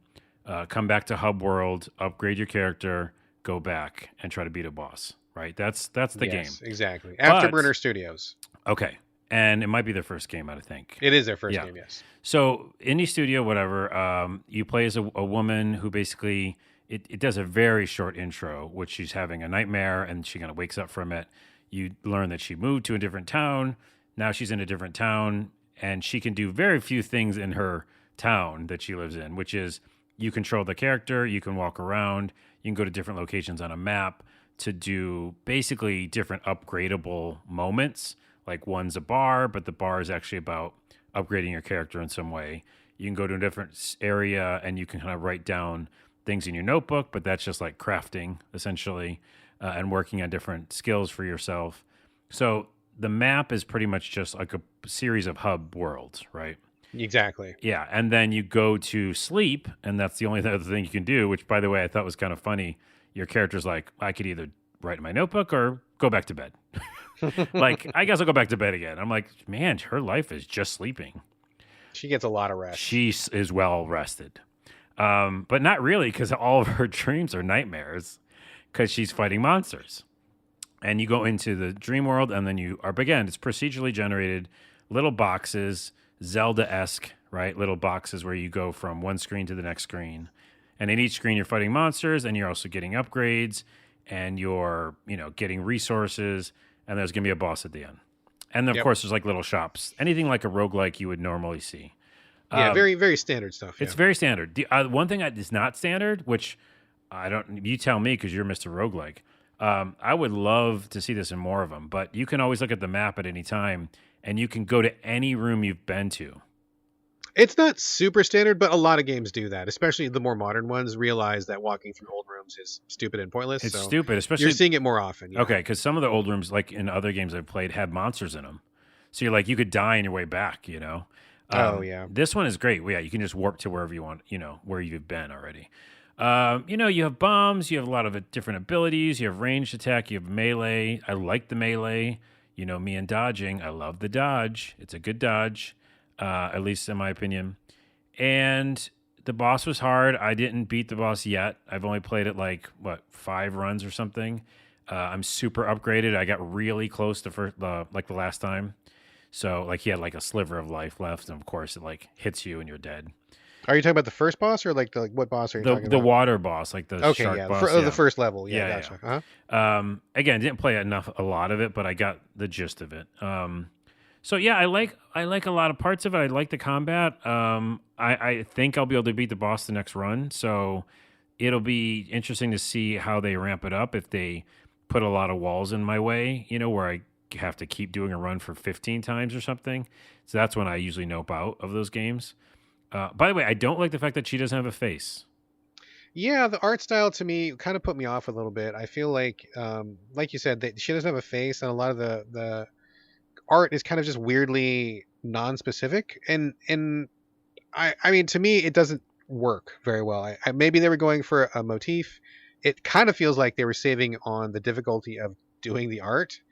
Come back to hub world, upgrade your character, go back, and try to beat a boss. Right? That's the game. Exactly. Afterburner Studios. Okay. And it might be their first game, I think. It is their first game, yes. So, indie studio, whatever, you play as a woman who basically, it does a very short intro, which she's having a nightmare and she kind of wakes up from it. You learn that she moved to a different town. Now she's in a different town and she can do very few things in her town that she lives in, which is you control the character, you can walk around, you can go to different locations on a map to do basically different upgradable moments. Like one's a bar, but the bar is actually about upgrading your character in some way. You can go to a different area and you can kind of write down things in your notebook, but that's just like crafting essentially and working on different skills for yourself. So the map is pretty much just like a series of hub worlds, right? Exactly. Yeah, and then you go to sleep, and that's the only other thing you can do, which, by the way, I thought was kind of funny. Your character's like, I could either write in my notebook or go back to bed. Like, I guess I'll go back to bed again. I'm like, man, her life is just sleeping. She gets a lot of rest. She is well rested. But not really, because all of her dreams are nightmares because she's fighting monsters. And you go into the dream world, and then again, it's procedurally generated little boxes, Zelda-esque, right? Little boxes where you go from one screen to the next screen. And in each screen, you're fighting monsters, and you're also getting upgrades, and you're, getting resources. and there's going to be a boss at the end. And then, of Yep. course, there's like little shops. Anything like a roguelike you would normally see. Yeah, very, very standard stuff. It's Yeah. very standard. The one thing that is not standard, which I don't, you tell me because you're Mr. Roguelike. I would love to see this in more of them, but you can always look at the map at any time, and you can go to any room you've been to. It's not super standard, but a lot of games do that. Especially the more modern ones realize that walking through old rooms is stupid and pointless. It's so stupid, especially you're seeing it more often. Yeah. okay, because some of the old rooms, like in other games I've played, had monsters in them. So you're like, you could die on your way back, you know? Oh, yeah. This one is great. Well, yeah, you can just warp to wherever you want, you know, where you've been already. You know, you have bombs, you have a lot of different abilities, you have ranged attack, you have melee. I like the melee. You know, me and dodging, I love the dodge. It's a good dodge, at least in my opinion. And the boss was hard. I didn't beat the boss yet. I've only played it like, 5 runs or something. I'm super upgraded. I got really close to the last time. So, like, he had like a sliver of life left, and of course, it like hits you and you're dead. Are you talking about the first boss or like what boss are you talking The about? water boss, like the shark yeah, boss. the first level. Yeah, Yeah, gotcha. Uh-huh. Again, didn't play a lot of it, but I got the gist of it. So yeah, I like a lot of parts of it. I like the combat. I think I'll be able to beat the boss the next run. So it'll be interesting to see how they ramp it up. If they put a lot of walls in my way, you know, where I have to keep doing a run for 15 times or something. So that's when I usually nope out of those games. By the way, I don't like the fact that she doesn't have a face. Yeah, the art style to me kind of put me off a little bit. I feel like you said, that she doesn't have a face, and a lot of the art is kind of just weirdly non-specific, and I mean, to me, it doesn't work very well. Maybe they were going for a motif. It kind of feels like they were saving on the difficulty of doing the art.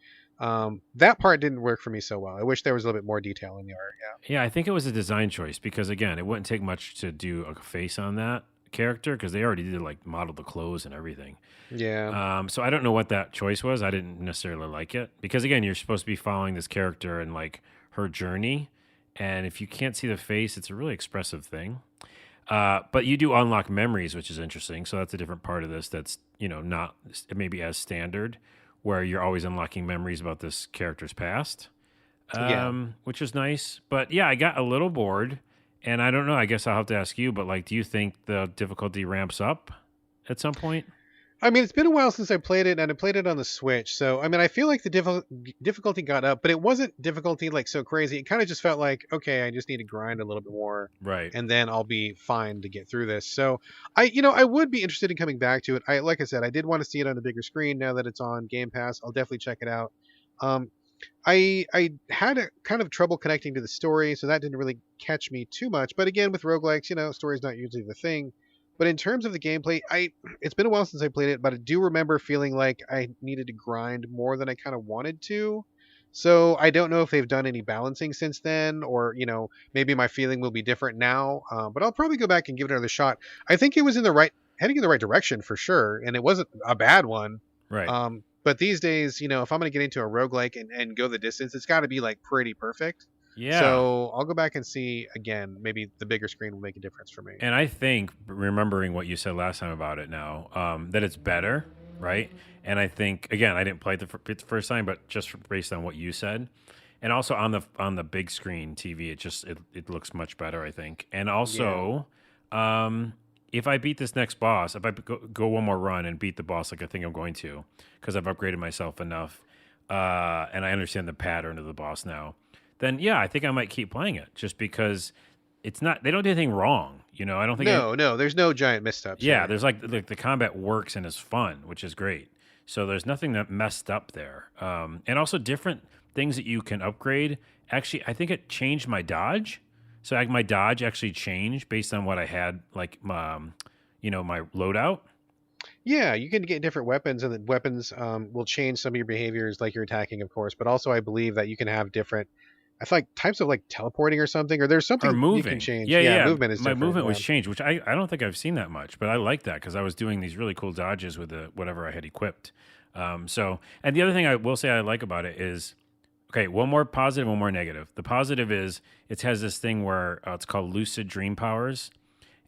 That part didn't work for me so well. I wish there was a little bit more detail in the art. Yeah, I think it was a design choice because, again, it wouldn't take much to do a face on that character because they already did like model the clothes and everything. Yeah. So I don't know what that choice was. I didn't necessarily like it because, again, you're supposed to be following this character and like her journey, and if you can't see the face, it's a really expressive thing. But you do unlock memories, which is interesting. So that's a different part of this. That's, you know, not maybe as standard, where you're always unlocking memories about this character's past, which is nice. But yeah, I got a little bored, and I don't know. I guess I'll have to ask you. But like, do you think the difficulty ramps up at some point? I mean, it's been a while since I played it, and I played it on the Switch. So, I mean, I feel like the difficulty got up, but it wasn't difficulty like so crazy. It kind of just felt like, okay, I just need to grind a little bit more, Right. and then I'll be fine to get through this. So, I would be interested in coming back to it. Like I said, I did want to see it on a bigger screen. Now that it's on Game Pass, I'll definitely check it out. I had a kind of trouble connecting to the story, so that didn't really catch me too much. But again, with roguelikes, story's not usually the thing. But in terms of the gameplay, it's been a while since I played it, but I do remember feeling like I needed to grind more than I kind of wanted to. So I don't know if they've done any balancing since then, or maybe my feeling will be different now. But I'll probably go back and give it another shot. I think it was heading in the right direction for sure, and it wasn't a bad one. Right. But these days, if I'm going to get into a roguelike and go the distance, it's got to be like pretty perfect. Yeah. So I'll go back and see again. Maybe the bigger screen will make a difference for me. And I think, remembering what you said last time about it now, that it's better, right? And I think, again, I didn't play it the first time, but just based on what you said, and also on the big screen TV, it looks much better, I think. And also, if I beat this next boss, if I go one more run and beat the boss, like I think I'm going to, because I've upgraded myself enough, and I understand the pattern of the boss now, then yeah, I think I might keep playing it just because they don't do anything wrong. I don't think. No, there's no giant missteps. Yeah, here. there's like the combat works and is fun, which is great. So there's nothing that messed up there. And also different things that you can upgrade. Actually, I think it changed my dodge. So my dodge actually changed based on what I had, like, my loadout. Yeah, you can get different weapons, and the weapons will change some of your behaviors, like your attacking, of course. But also, I believe that you can have different, I feel like, types of like teleporting or something, or there's something Or moving. you can change. Yeah. Movement is my different. movement was changed, which I don't think I've seen that much, but I like that because I was doing these really cool dodges with whatever I had equipped. And the other thing I will say I like about it is, okay, one more positive, one more negative. The positive is it has this thing where it's called lucid dream powers,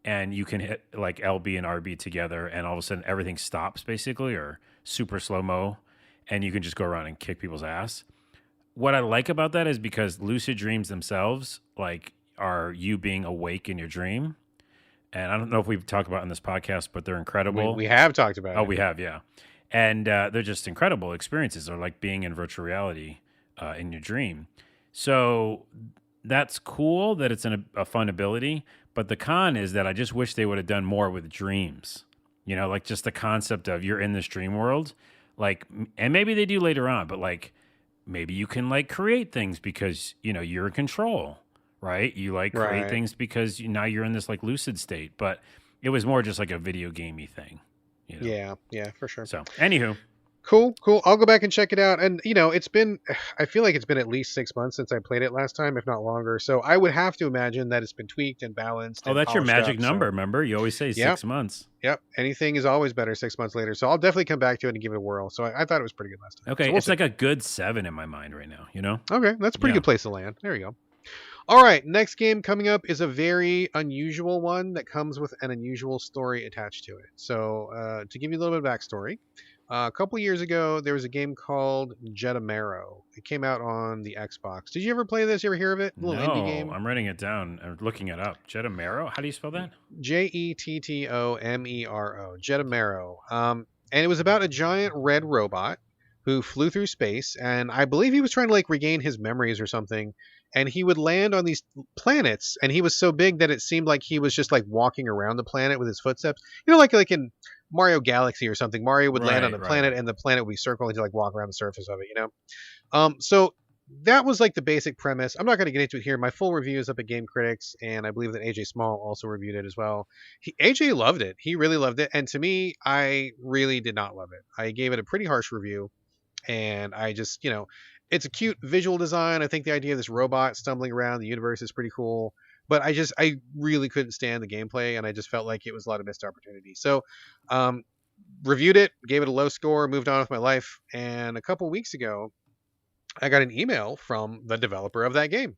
and you can hit like LB and RB together, and all of a sudden everything stops basically, or super slow mo. and you can just go around and kick people's ass. What I like about that is because lucid dreams themselves, like, are you being awake in your dream. And I don't know if we've talked about it in this podcast, but they're incredible. We have talked about it. Oh, we have, yeah. And they're just incredible experiences. They're like being in virtual reality in your dream. So that's cool that it's a fun ability. But the con is that I just wish they would have done more with dreams. You know, like just the concept of you're in this dream world. Like, and maybe they do later on, but like maybe you can like create things because, you know, you're in control. Right? You like create things because now you're in this like lucid state, but it was more just like a video gamey thing. You know? Yeah, for sure. So, anywho. Cool. I'll go back and check it out. And, you know, I feel like it's been at least 6 months since I played it last time, if not longer. So I would have to imagine that it's been tweaked and balanced. Oh, that's your magic number. Remember? You always say 6 months. Yep. Anything is always better 6 months later. So I'll definitely come back to it and give it a whirl. So I thought it was pretty good last time. Okay. So it's like a good 7 in my mind right now, you know? Okay. That's a pretty good place to land. There you go. All right, next game coming up is a very unusual one that comes with an unusual story attached to it. So to give you a little bit of backstory, a couple years ago, there was a game called Jetamero. It came out on the Xbox. Did you ever play this? You ever hear of it? A little indie game? I'm writing it down. I'm looking it up. Jetamero? How do you spell that? Jettomero. Jetamero. And it was about a giant red robot who flew through space, and I believe he was trying to like regain his memories or something. And he would land on these planets, and he was so big that it seemed like he was just like walking around the planet with his footsteps. You know, like in Mario Galaxy or something. Mario would land on the planet, and the planet would be circling to like walk around the surface of it. You know, so that was like the basic premise. I'm not going to get into it here. My full review is up at Game Critics, and I believe that AJ Small also reviewed it as well. AJ loved it. He really loved it, and to me, I really did not love it. I gave it a pretty harsh review, and I just, you know. It's a cute visual design. I think the idea of this robot stumbling around the universe is pretty cool. But I really couldn't stand the gameplay, and I just felt like it was a lot of missed opportunity. So, reviewed it, gave it a low score, moved on with my life. And a couple weeks ago, I got an email from the developer of that game.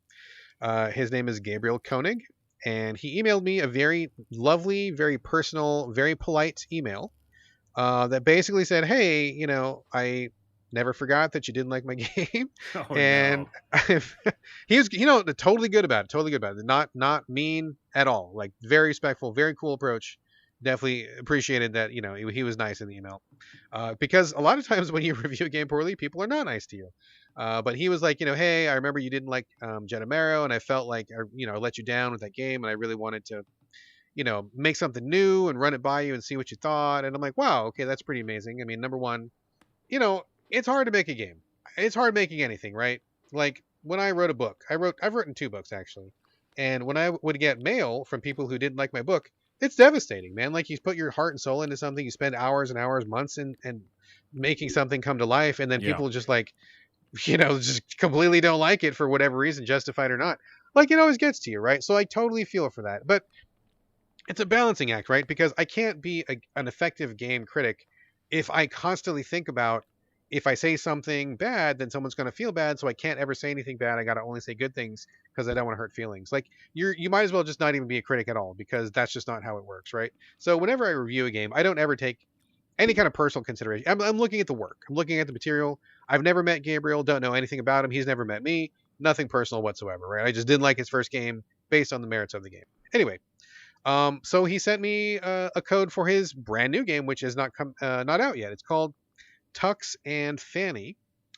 His name is Gabriel Koenig, and he emailed me a very lovely, very personal, very polite email that basically said, "Hey, you know, I never forgot that you didn't like my game." And no. He was, you know, totally good about it. Not mean at all. Like very respectful, very cool approach. Definitely appreciated that, you know, he was nice in the email. Because a lot of times when you review a game poorly, people are not nice to you. But he was like, you know, hey, I remember you didn't like Jetamero, and I felt like, you know, I let you down with that game, and I really wanted to, you know, make something new and run it by you and see what you thought. And I'm like, wow, okay, that's pretty amazing. I mean, number one, you know, it's hard to make a game. It's hard making anything, right? Like when I wrote a book, I've written 2 books actually. And when I would get mail from people who didn't like my book, it's devastating, man. Like you put your heart and soul into something, you spend hours and hours, months and making something come to life. And then people just like, you know, just completely don't like it for whatever reason, justified or not. Like it always gets to you, right? So I totally feel for that. But it's a balancing act, right? Because I can't be an effective game critic if I constantly think about, if I say something bad, then someone's going to feel bad. So I can't ever say anything bad. I got to only say good things because I don't want to hurt feelings. Like you might as well just not even be a critic at all, because that's just not how it works, right? So whenever I review a game, I don't ever take any kind of personal consideration. I'm looking at the work. I'm looking at the material. I've never met Gabriel. Don't know anything about him. He's never met me. Nothing personal whatsoever, right? I just didn't like his first game based on the merits of the game. Anyway, so he sent me a code for his brand new game, which is not out yet. It's called Tux Fanny.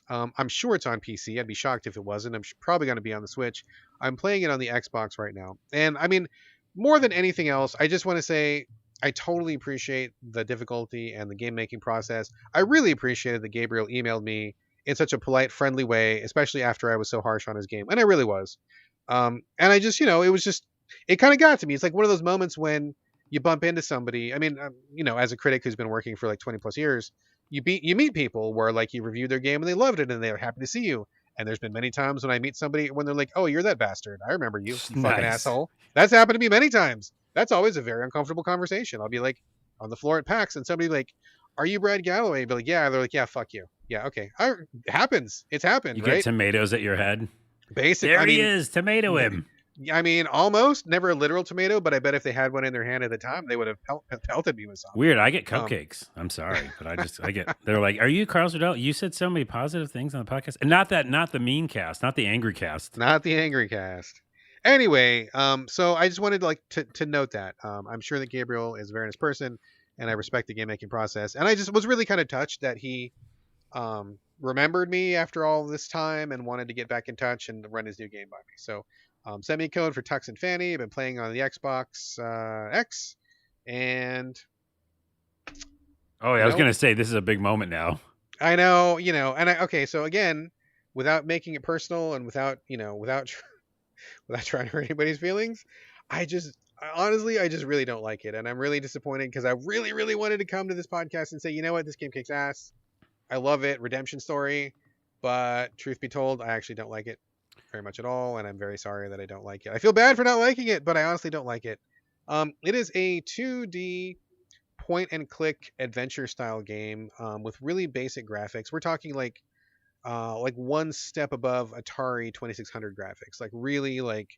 I'm sure it's on PC. I'd be shocked if it wasn't. I'm probably going to be on the Switch. I'm playing it on the Xbox right now. And I mean, more than anything else, I just want to say I totally appreciate the difficulty and the game making process. I really appreciated that Gabriel emailed me in such a polite, friendly way, especially after I was so harsh on his game. And I really was. And I just, you know, it kind of got to me. It's like one of those moments when you bump into somebody. I mean, you know, as a critic who's been working for like 20 plus years, you meet people where like you reviewed their game and they loved it and they're happy to see you. And there's been many times when I meet somebody when they're like, "Oh, you're that bastard. I remember you fucking asshole." That's happened to me many times. That's always a very uncomfortable conversation. I'll be like on the floor at PAX and somebody like, "Are you Brad Galloway?" I'll be like, "Yeah." They're like, "Yeah, fuck you." Yeah, okay. It happens. It's happened. You right? get tomatoes at your head. Basically, There he is. Tomato him. I mean, almost never a literal tomato, but I bet if they had one in their hand at the time, they would have pelted me with some. Weird. I get Um, cupcakes. I'm sorry, but I get. They're like, "Are you Carlos Rodell? You said so many positive things on the podcast, and not the mean cast, not the angry cast." not the angry cast. Anyway, so I just wanted to note that I'm sure that Gabriel is a very nice person, and I respect the game making process. And I just was really kind of touched that he remembered me after all this time and wanted to get back in touch and run his new game by me. So send me a code for Tux and Fanny. I've been playing on the Xbox X, and Oh, yeah, you I was know, gonna say this is a big moment now. I know, and okay, so again, without making it personal and without trying to hurt anybody's feelings, honestly, I just really don't like it, and I'm really disappointed because I really, really wanted to come to this podcast and say, you know what, this game kicks ass. I love it, redemption story, but truth be told, I actually don't like it very much at all, and I'm very sorry that I don't like it. I feel bad for not liking it, but I honestly don't like it. It is a 2D point and click adventure style game with really basic graphics. We're talking like one step above Atari 2600 graphics, like really like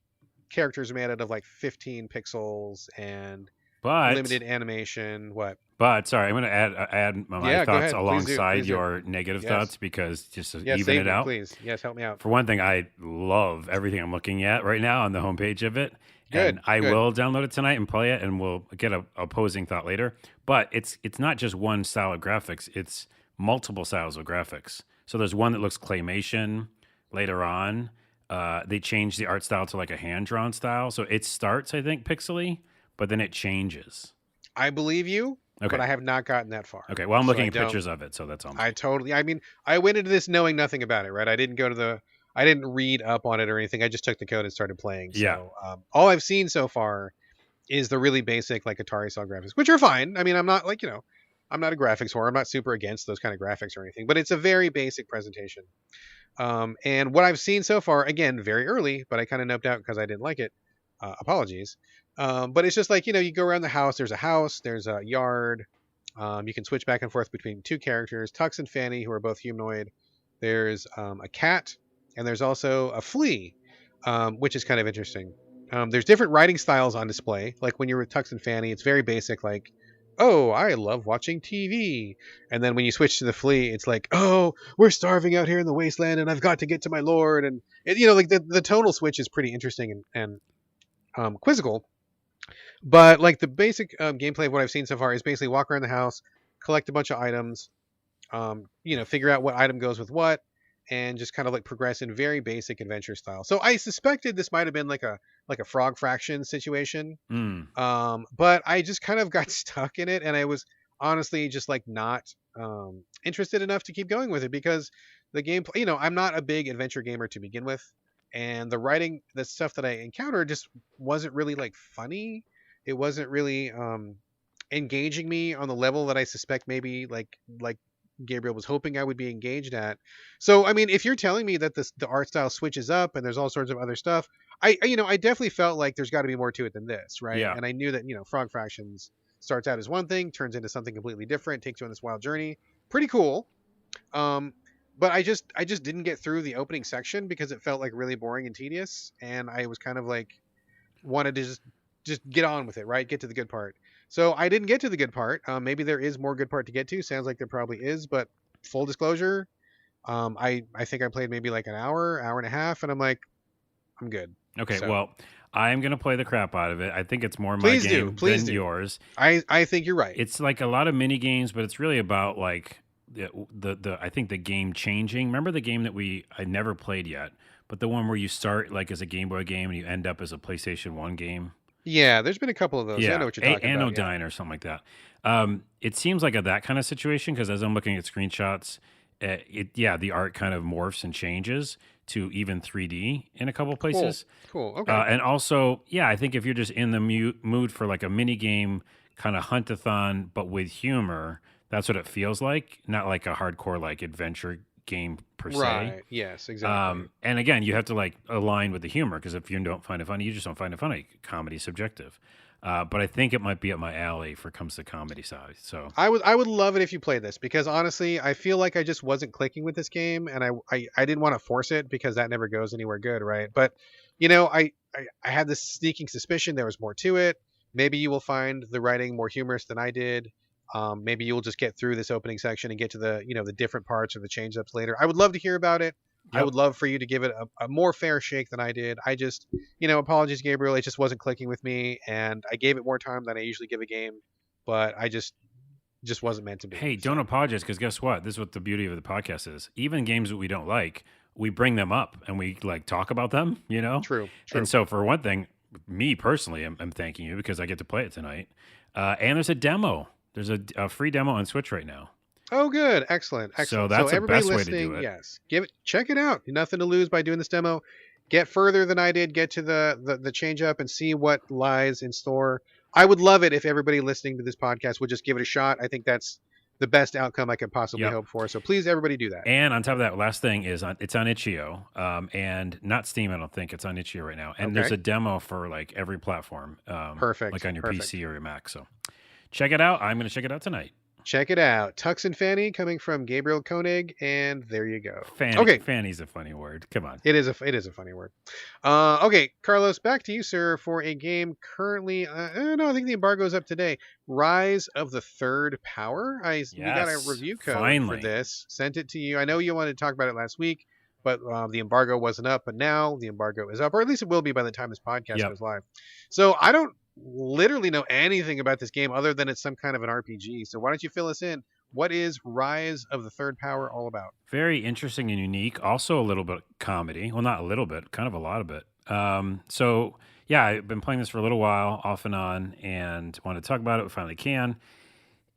characters made out of like 15 pixels and But limited animation. What? sorry, I'm gonna add my Yeah, go thoughts ahead. Please do. alongside Please do. your negative Yes. thoughts because just to Yes, even save it me, out. please. Yes, help me out. For one thing, I love everything I'm looking at right now on the homepage of it. And Good. I Good. will download it tonight and play it, and we'll get a opposing thought later. But it's not just one style of graphics; it's multiple styles of graphics. So there's one that looks claymation. Later on, they changed the art style to like a hand drawn style. So it starts, I think, pixely, but then it changes. I believe you, Okay. but I have not gotten that far. Okay. Well, I'm So looking I at don't. pictures of it, so that's all. I mean, I went into this knowing nothing about it, right? I didn't read up on it or anything. I just took the code and started playing. Yeah. So all I've seen so far is the really basic like Atari style graphics, which are fine. I mean, I'm not like, I'm not a graphics whore. I'm not super against those kind of graphics or anything, but it's a very basic presentation. And what I've seen so far, again, very early, but I kind of noped out because I didn't like it. Apologies. But it's just like, you go around the house. There's a yard. You can switch back and forth between two characters, Tux and Fanny, who are both humanoid. There's a cat, and there's also a flea, which is kind of interesting. There's different writing styles on display. Like when you're with Tux and Fanny, it's very basic, like, oh, I love watching TV. And then when you switch to the flea, it's like, oh, we're starving out here in the wasteland, and I've got to get to my lord. And like the tonal switch is pretty interesting and quizzical. But like the basic gameplay of what I've seen so far is basically walk around the house, collect a bunch of items, figure out what item goes with what, and just kind of like progress in very basic adventure style. So I suspected this might have been like a frog fraction situation. But I just kind of got stuck in it, and I was honestly just like not interested enough to keep going with it because the gameplay, I'm not a big adventure gamer to begin with, and the writing, the stuff that I encountered just wasn't really like funny. It wasn't really engaging me on the level that I suspect maybe like Gabriel was hoping I would be engaged at. So I mean, if you're telling me that the art style switches up and there's all sorts of other stuff, I definitely felt like there's got to be more to it than this, right? Yeah. And I knew that Frog Fractions starts out as one thing, turns into something completely different, takes you on this wild journey. Pretty cool. But I just didn't get through the opening section because it felt like really boring and tedious, and I was kind of like wanted to just get on with it, right? Get to the good part. So I didn't get to the good part. Maybe there is more good part to get to. Sounds like there probably is, but full disclosure, I think I played maybe like an hour and a half, and I'm like, I'm good. Okay, So, well, I am going to play the crap out of it. I think it's more my Please game do. than yours. I think you're right. It's like a lot of mini games, but it's really about like the I think the game changing. Remember the game that I never played yet, but the one where you start like as a Game Boy game and you end up as a PlayStation 1 game. Yeah, there's been a couple of those. Yeah, I know what you're talking about. Anodyne or something like that. It seems like that kind of situation because as I'm looking at screenshots, the art kind of morphs and changes to even 3D in a couple places. Cool. Okay. And also, I think if you're just in the mood for like a mini game kind of hunt-a-thon, but with humor, that's what it feels like. Not like a hardcore like adventure game per se. Right. Yes, exactly. And again, you have to like align with the humor because if you don't find it funny, you just don't find it funny. Comedy's subjective. But I think it might be up my alley for comes to comedy side. So I would love it if you played this because honestly, I feel like I just wasn't clicking with this game, and I didn't want to force it because that never goes anywhere good, right? But I had this sneaking suspicion there was more to it. Maybe you will find the writing more humorous than I did. Maybe you'll just get through this opening section and get to the the different parts or the change ups later. I would love to hear about it. I Yep. would love for you to give it a more fair shake than I did. I just, apologies, Gabriel. It just wasn't clicking with me, and I gave it more time than I usually give a game, but I just wasn't meant to be. Hey, don't apologize, because guess what? This is what the beauty of the podcast is. Even games that we don't like, we bring them up and we like talk about them, True. And so for one thing, me personally, I'm thanking you because I get to play it tonight. And there's a demo. There's a free demo on Switch right now. Oh, good. Excellent. So that's the everybody best way to listening, do it. yes, check it out. Nothing to lose by doing this demo. Get further than I did. Get to the change up and see what lies in store. I would love it if everybody listening to this podcast would just give it a shot. I think that's the best outcome I could possibly hope for. So please, everybody, do that. And on top of that, last thing is it's on itch.io, and not Steam. I don't think it's on itch.io right now. And there's a demo for like every platform. Perfect. Like on your PC or your Mac. So check it out. I'm going to check it out tonight. Check it out. Tux and Fanny coming from Gabriel Koenig, and there you go. Okay. Fanny's a funny word. Come on. It is a funny word. Okay, Carlos, back to you, sir, for a game currently. No, I think the embargo is up today. Rise of the Third Power. We got a review code for this. Sent it to you. I know you wanted to talk about it last week, but the embargo wasn't up. But now the embargo is up, or at least it will be by the time this podcast goes live. So I don't literally know anything about this game other than it's some kind of an RPG. So why don't you fill us in? What is Rise of the Third Power all about? Very interesting and unique. Also a little bit comedy. Well, not a little bit, kind of a lot of it. So yeah, I've been playing this for a little while, off and on, and want to talk about it. We finally can.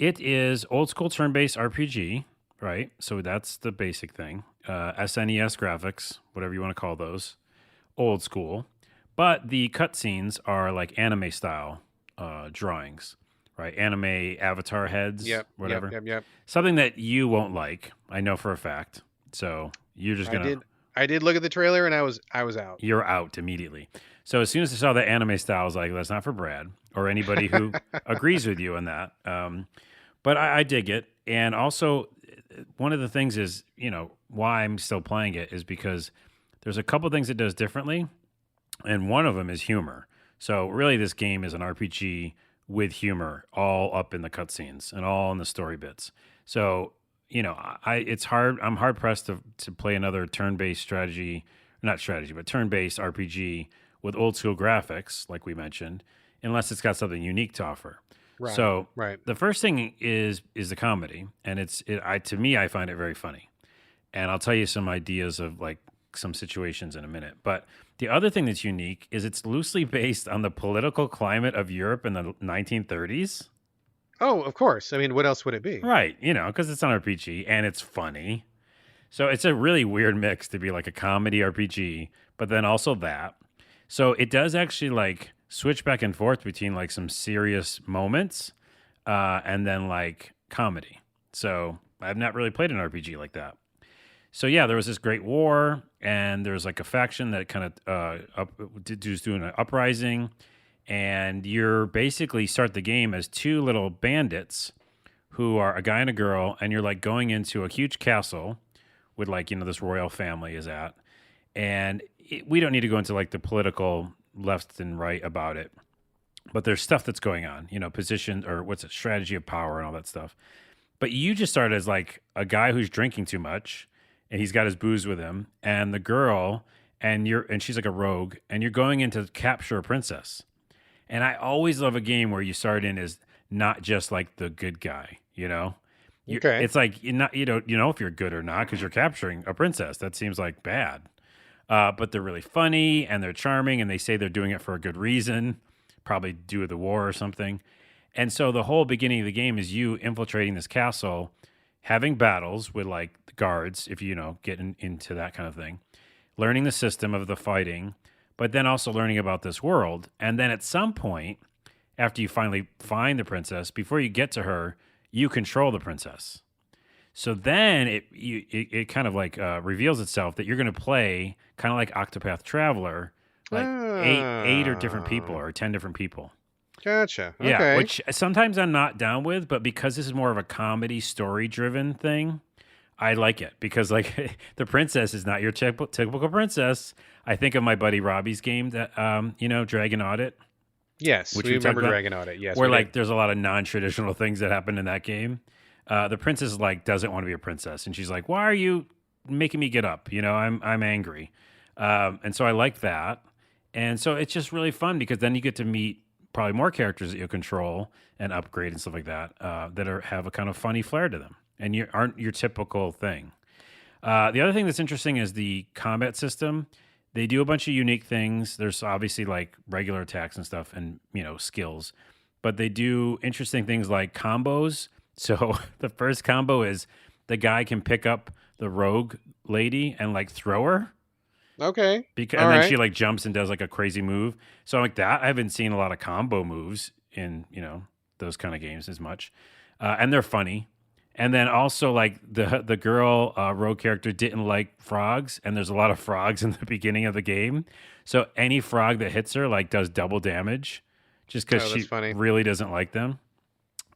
It is old school turn-based RPG, right? So that's the basic thing. SNES graphics, whatever you want to call those. Old school. But the cutscenes are like anime style drawings, right? Anime avatar heads, whatever. Yep. Something that you won't like, I know for a fact. So you're just gonna. I did look at the trailer and I was out. You're out immediately. So as soon as I saw the anime style, I was like, that's not for Brad or anybody who agrees with you on that. But I dig it, and also one of the things is, why I'm still playing it is because there's a couple things it does differently. And one of them is humor. So really this game is an RPG with humor all up in the cutscenes and all in the story bits. So, it's hard. I'm hard pressed to play another turn-based not strategy, but turn-based RPG with old school graphics, like we mentioned, unless it's got something unique to offer. Right. So right. The first thing is the comedy. And to me, I find it very funny. And I'll tell you some ideas of like some situations in a minute. But the other thing that's unique is it's loosely based on the political climate of Europe in the 1930s. Oh, of course. I mean, what else would it be? Right. Because it's an RPG and it's funny. So it's a really weird mix to be like a comedy RPG, but then also that. So it does actually like switch back and forth between like some serious moments and then like comedy. So I've not really played an RPG like that. So yeah, there was this great war, and there was like a faction that kind of was doing an uprising, and you're basically start the game as two little bandits who are a guy and a girl, and you're like going into a huge castle with like this royal family is at, and we don't need to go into like the political left and right about it, but there's stuff that's going on, position or strategy of power and all that stuff. But you just start as like a guy who's drinking too much. And he's got his booze with him, and the girl, and she's like a rogue, and you're going in to capture a princess. And I always love a game where you start in as not just like the good guy, Okay. It's like you don't know if you're good or not because you're capturing a princess. That seems like bad, but they're really funny and they're charming, and they say they're doing it for a good reason, probably due to the war or something. And so the whole beginning of the game is you infiltrating this castle, having battles with like the guards, if you get into that kind of thing, learning the system of the fighting, but then also learning about this world. And then at some point, after you finally find the princess, before you get to her, you control the princess. So then it kind of like reveals itself that you're going to play kind of like Octopath Traveler, like eight or different people or 10 different people. Gotcha. Okay. Yeah, which sometimes I'm not down with, but because this is more of a comedy story-driven thing, I like it because like the princess is not your typical princess. I think of my buddy Robbie's game that Dragon Audit, Yes, which we we talked remember about, Dragon Audit. Yes, where we did. like there's a lot of non-traditional things that happen in that game. The princess like doesn't want to be a princess, and she's like, "Why are you making me get up? I'm angry," and so I like that, and so it's just really fun because then you get to meet probably more characters that you control and upgrade and stuff like that have a kind of funny flair to them, and you aren't your typical thing. The other thing that's interesting is the combat system. They do a bunch of unique things. There's obviously like regular attacks and stuff and, skills, but they do interesting things like combos. So the first combo is the guy can pick up the rogue lady and like throw her. Okay. And then she like jumps and does like a crazy move. So I'm like that. I haven't seen a lot of combo moves in, those kind of games as much. And they're funny. And then also like the girl rogue character didn't like frogs, and there's a lot of frogs in the beginning of the game. So any frog that hits her like does double damage, just because she really doesn't like them.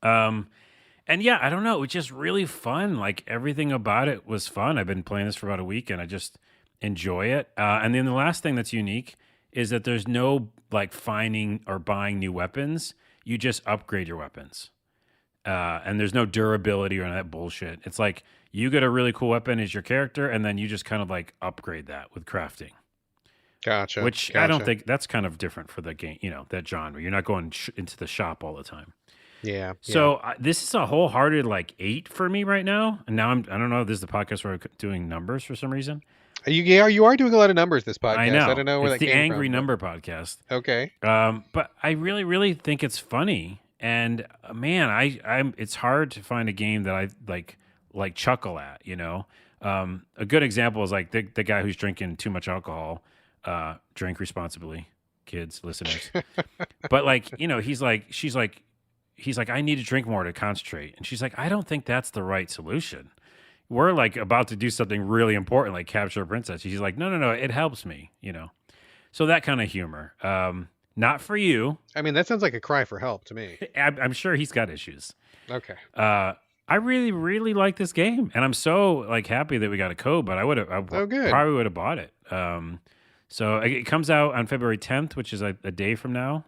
And yeah, I don't know, it was just really fun. Like everything about it was fun. I've been playing this for about a week, and I just enjoy it. And then the last thing that's unique is that there's no like finding or buying new weapons. You just upgrade your weapons. And there's no durability or that bullshit. It's like you get a really cool weapon as your character, and then you just kind of like upgrade that with crafting. Gotcha. Which I don't think that's kind of different for the game, that genre. You're not going into the shop all the time. Yeah. So this is a wholehearted like 8 for me right now. And now I don't know if this is the podcast where I'm doing numbers for some reason. You are doing a lot of numbers this podcast. I know. I don't know where it's that came from. It's the Angry from, Number podcast. Okay. But I really, really think it's funny. And man, I'm it's hard to find a game that I like chuckle at, A good example is like the guy who's drinking too much alcohol. Drink responsibly, kids, listeners. But like, he's like, I need to drink more to concentrate. And she's like, I don't think that's the right solution. We're like about to do something really important, like capture a princess. She's like, no, it helps me, So that kind of humor. Not for you. I mean, that sounds like a cry for help to me. I'm sure he's got issues. Okay. I really, really like this game, and I'm so like happy that we got a code. But I probably would have bought it. So it comes out on February 10th, which is a day from now.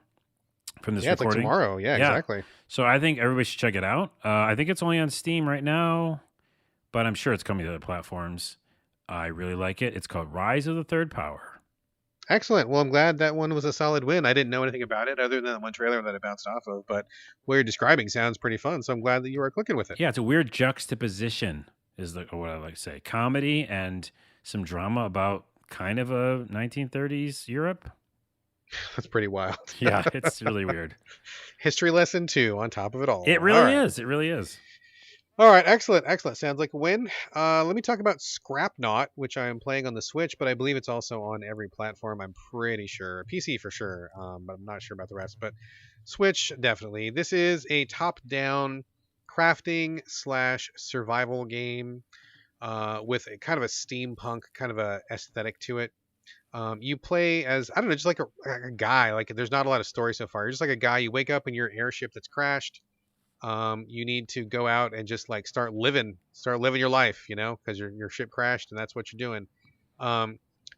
From this recording, it's like tomorrow. Yeah, exactly. So I think everybody should check it out. I think it's only on Steam right now, but I'm sure it's coming to other platforms. I really like it. It's called Rise of the Third Power. Excellent. Well, I'm glad that one was a solid win. I didn't know anything about it other than the one trailer that I bounced off of, but what you're describing sounds pretty fun, so I'm glad that you are clicking with it. Yeah, it's a weird juxtaposition, is what I like to say. Comedy and some drama about kind of a 1930s Europe. That's pretty wild. Yeah, it's really weird. History lesson 2 on top of it all. It really is. It really is. All right, excellent. Sounds like a win. Let me talk about Scrapnaut, which I am playing on the Switch, but I believe it's also on every platform. I'm pretty sure. PC for sure, but I'm not sure about the rest. But Switch, definitely. This is a top-down crafting / survival game with a kind of a steampunk kind of a aesthetic to it. You play as, I don't know, just like a guy. Like there's not a lot of story so far. You're just like a guy. You wake up in your airship that's crashed. You need to go out and just like start living your life, because your ship crashed and that's what you're doing.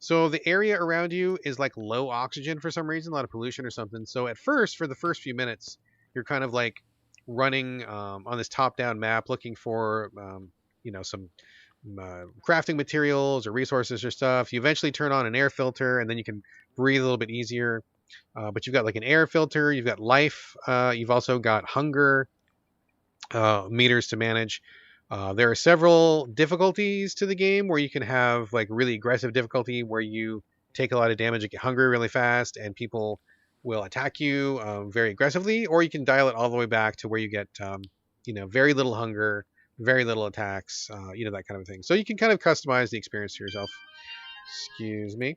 So the area around you is like low oxygen for some reason, a lot of pollution or something. So at first, for the first few minutes, you're kind of like running on this top-down map, looking for some crafting materials or resources or stuff. You eventually turn on an air filter, and then you can breathe a little bit easier. But you've got like an air filter, you've got life, you've also got hunger meters to manage. There are several difficulties to the game where you can have like really aggressive difficulty where you take a lot of damage and get hungry really fast and people will attack you very aggressively, or you can dial it all the way back to where you get very little hunger, very little attacks, that kind of thing. So you can kind of customize the experience to yourself. Excuse me.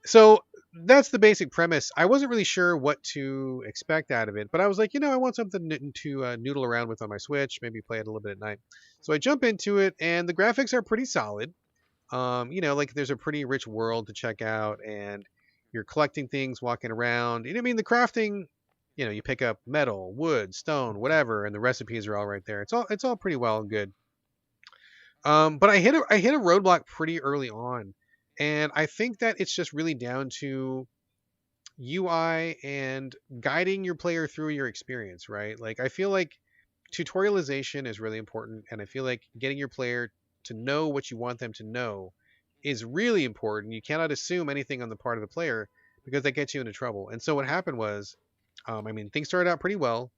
So that's the basic premise. I wasn't really sure what to expect out of it, but I was like, I want something to noodle around with on my Switch, maybe play it a little bit at night. So I jump into it, and the graphics are pretty solid. Like there's a pretty rich world to check out, and you're collecting things, walking around. The crafting, you pick up metal, wood, stone, whatever, and the recipes are all right there. It's all pretty well and good. But I hit a roadblock pretty early on, and I think that it's just really down to UI and guiding your player through your experience, right? Like I feel like tutorialization is really important, and I feel like getting your player to know what you want them to know is really important. You cannot assume anything on the part of the player because that gets you into trouble. And so what happened was, I mean, things started out pretty well.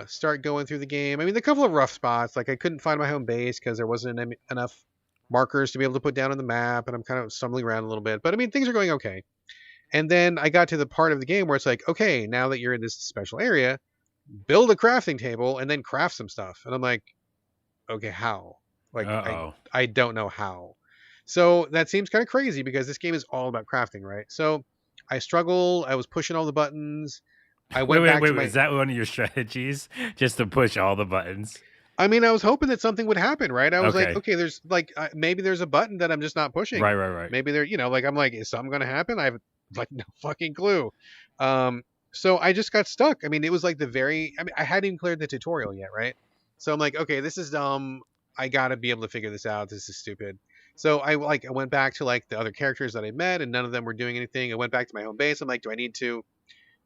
Start going through the game. I mean, a couple of rough spots, like I couldn't find my home base because there wasn't enough markers to be able to put down on the map, and I'm kind of stumbling around a little bit. But I mean, things are going okay. And then I got to the part of the game where it's like, okay, now that you're in this special area, build a crafting table and then craft some stuff. And I'm like, okay, how? Uh Like oh. I don't know how. So that seems kind of crazy because this game is all about crafting, right? So I struggled. I was pushing all the buttons. I Wait, went wait, back wait, to wait. my. Is that one of your strategies? Just to push all the buttons? I mean, I was hoping that something would happen, right? I was like, Okay. okay, there's like maybe there's a button that I'm just not pushing. Right, right, right. Maybe there, like I'm like, is something gonna happen? I have like no fucking clue. Um, so I just got stuck. I mean, it was like the very. I mean, I hadn't even cleared the tutorial yet, right? So I'm like, okay, this is dumb. I gotta be able to figure this out. This is stupid. So I went back to like the other characters that I met, and none of them were doing anything. I went back to my home base. I'm like, do I need to